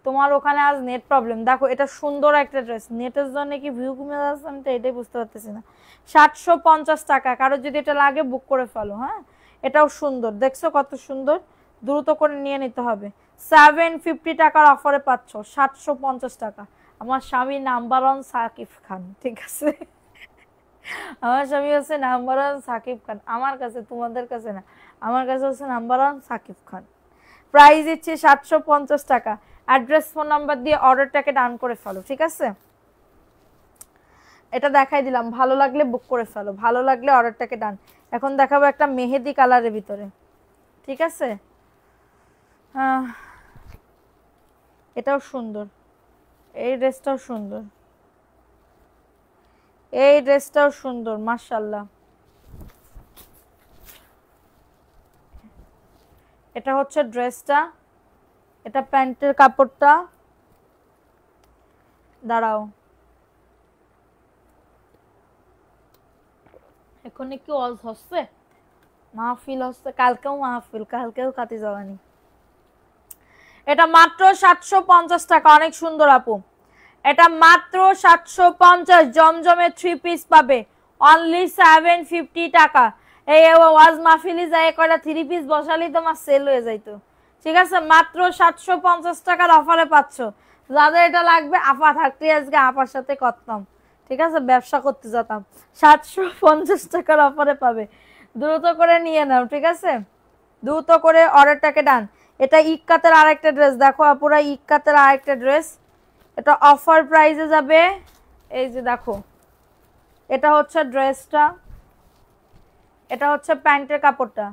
তোমার ওখানে আজ নেট প্রবলেম। দেখো এটা সুন্দর একটা ড্রেস, নেটের জন্য কি ভিউ কমে যাচ্ছে আমি তো এটাই বুঝতে পারতেছি না। 750 টাকা। কারো যদি এটা লাগে বুক করে ফেলো। হ্যাঁ এটাও সুন্দর, দেখছো কত সুন্দর, দ্রুত করে নিয়ে নিতে হবে। 750 টাকার অফারে পাচ্ছ 750 টাকা। আমার স্বামী নাম্বার 1 সাকিব খান, ঠিক আছে? আমার স্বামী হচ্ছে নাম্বার 1 সাকিব খান, আমার কাছে, তোমাদের কাছে না, আমার কাছে হচ্ছে নাম্বার 1 সাকিব খান। প্রাইস দিচ্ছে 750 টাকা। অ্যাড্রেস ফোন নাম্বার দিয়ে অর্ডারটাকে ডান করে ফেলো, ঠিক আছে? এটা দেখাই দিলাম, ভালো লাগলে বুক করে ফেলো, ভালো লাগলে অর্ডারটাকে ডান। এখন দেখাবো একটা মেহেদি কালারের ভিতরে, ঠিক আছে? এটাও সুন্দর, এই ড্রেসটাও সুন্দর, এই ড্রেসটাও সুন্দর মাশাআল্লাহ। এটা হচ্ছে ড্রেসটা, এটা প্যান্টের কাপড়টা। দাঁড়াও এখন কি ওয়াজ হচ্ছে, মাহফিল হচ্ছে, কালকেও মাহফিল, কালকেও খাতি যাওয়ানি। এটা মাত্র 750 টাকা, অনেক সুন্দর আপু। এটা মাত্র 750। জমজমে 3 পিস পাবে অনলি 750 টাকা। এই ওয়াজ মাহফিলি যায় কয়টা 3 পিস বসালেই তোমার সেল হয়ে যাইতো, ঠিক আছে? মাত্র 750 টাকার অফারে পাচ্ছ। যাদের এটা লাগবে আপা থাকতে আজকে আপার সাথে করতাম, ঠিক আছে, ব্যবসা করতে যেতাম। 750 টাকার অফারে পাবে, দ্রুত করে নিয়ে নাও, ঠিক আছে? দ্রুত করে অর্ডারটাকে ডান। এটা ইক্কাতের আরেকটা ড্রেস, দেখো আপুরা ইক্কাতের আরেকটা ড্রেস, এটা অফার প্রাইসে যাবে। এই যে দেখো এটা হচ্ছে ড্রেসটা, এটা হচ্ছে প্যান্টের কাপড়টা।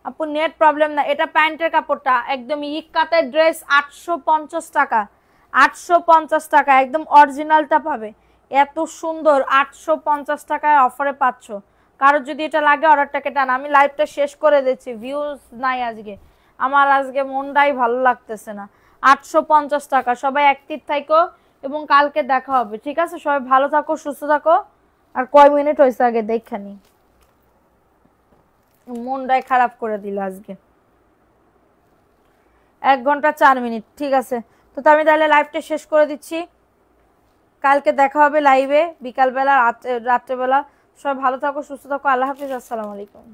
আপু নেট প্রবলেম না, এটা প্যান্টের কাপড়টা, একদম ইক্কাতের ড্রেস 850 টাকা, 850 টাকা একদম অরিজিনালটা পাবে। এত সুন্দর 850 টাকায় অফারে পাচ্ছ। কারোর যদি এটা লাগে অর্ডারটাকে টান। আমি লাইভটা শেষ করে দিচ্ছি, ভিউজ নাই আজকে, আমার আজকে মনটাই ভালো লাগতেছে না। 850 টাকা। সবাই অ্যাক্টিভ থাকো এবং কালকে দেখা হবে, ঠিক আছে? সবাই ভালো থাকো, সুস্থ থাকো। আর কয় মিনিট হয়েছে আগে দেখানি, মনটাই খারাপ করে দিল আজকে। 1 ঘন্টা 4 মিনিট। ঠিক আছে, তো আমি তাহলে লাইভটা শেষ করে দিচ্ছি। কালকে দেখা হবে লাইভে বিকালবেলা রাত্রেবেলা। সবাই ভালো থাকো, সুস্থ থাকো। আল্লাহ হাফিজ, আসসালামু আলাইকুম।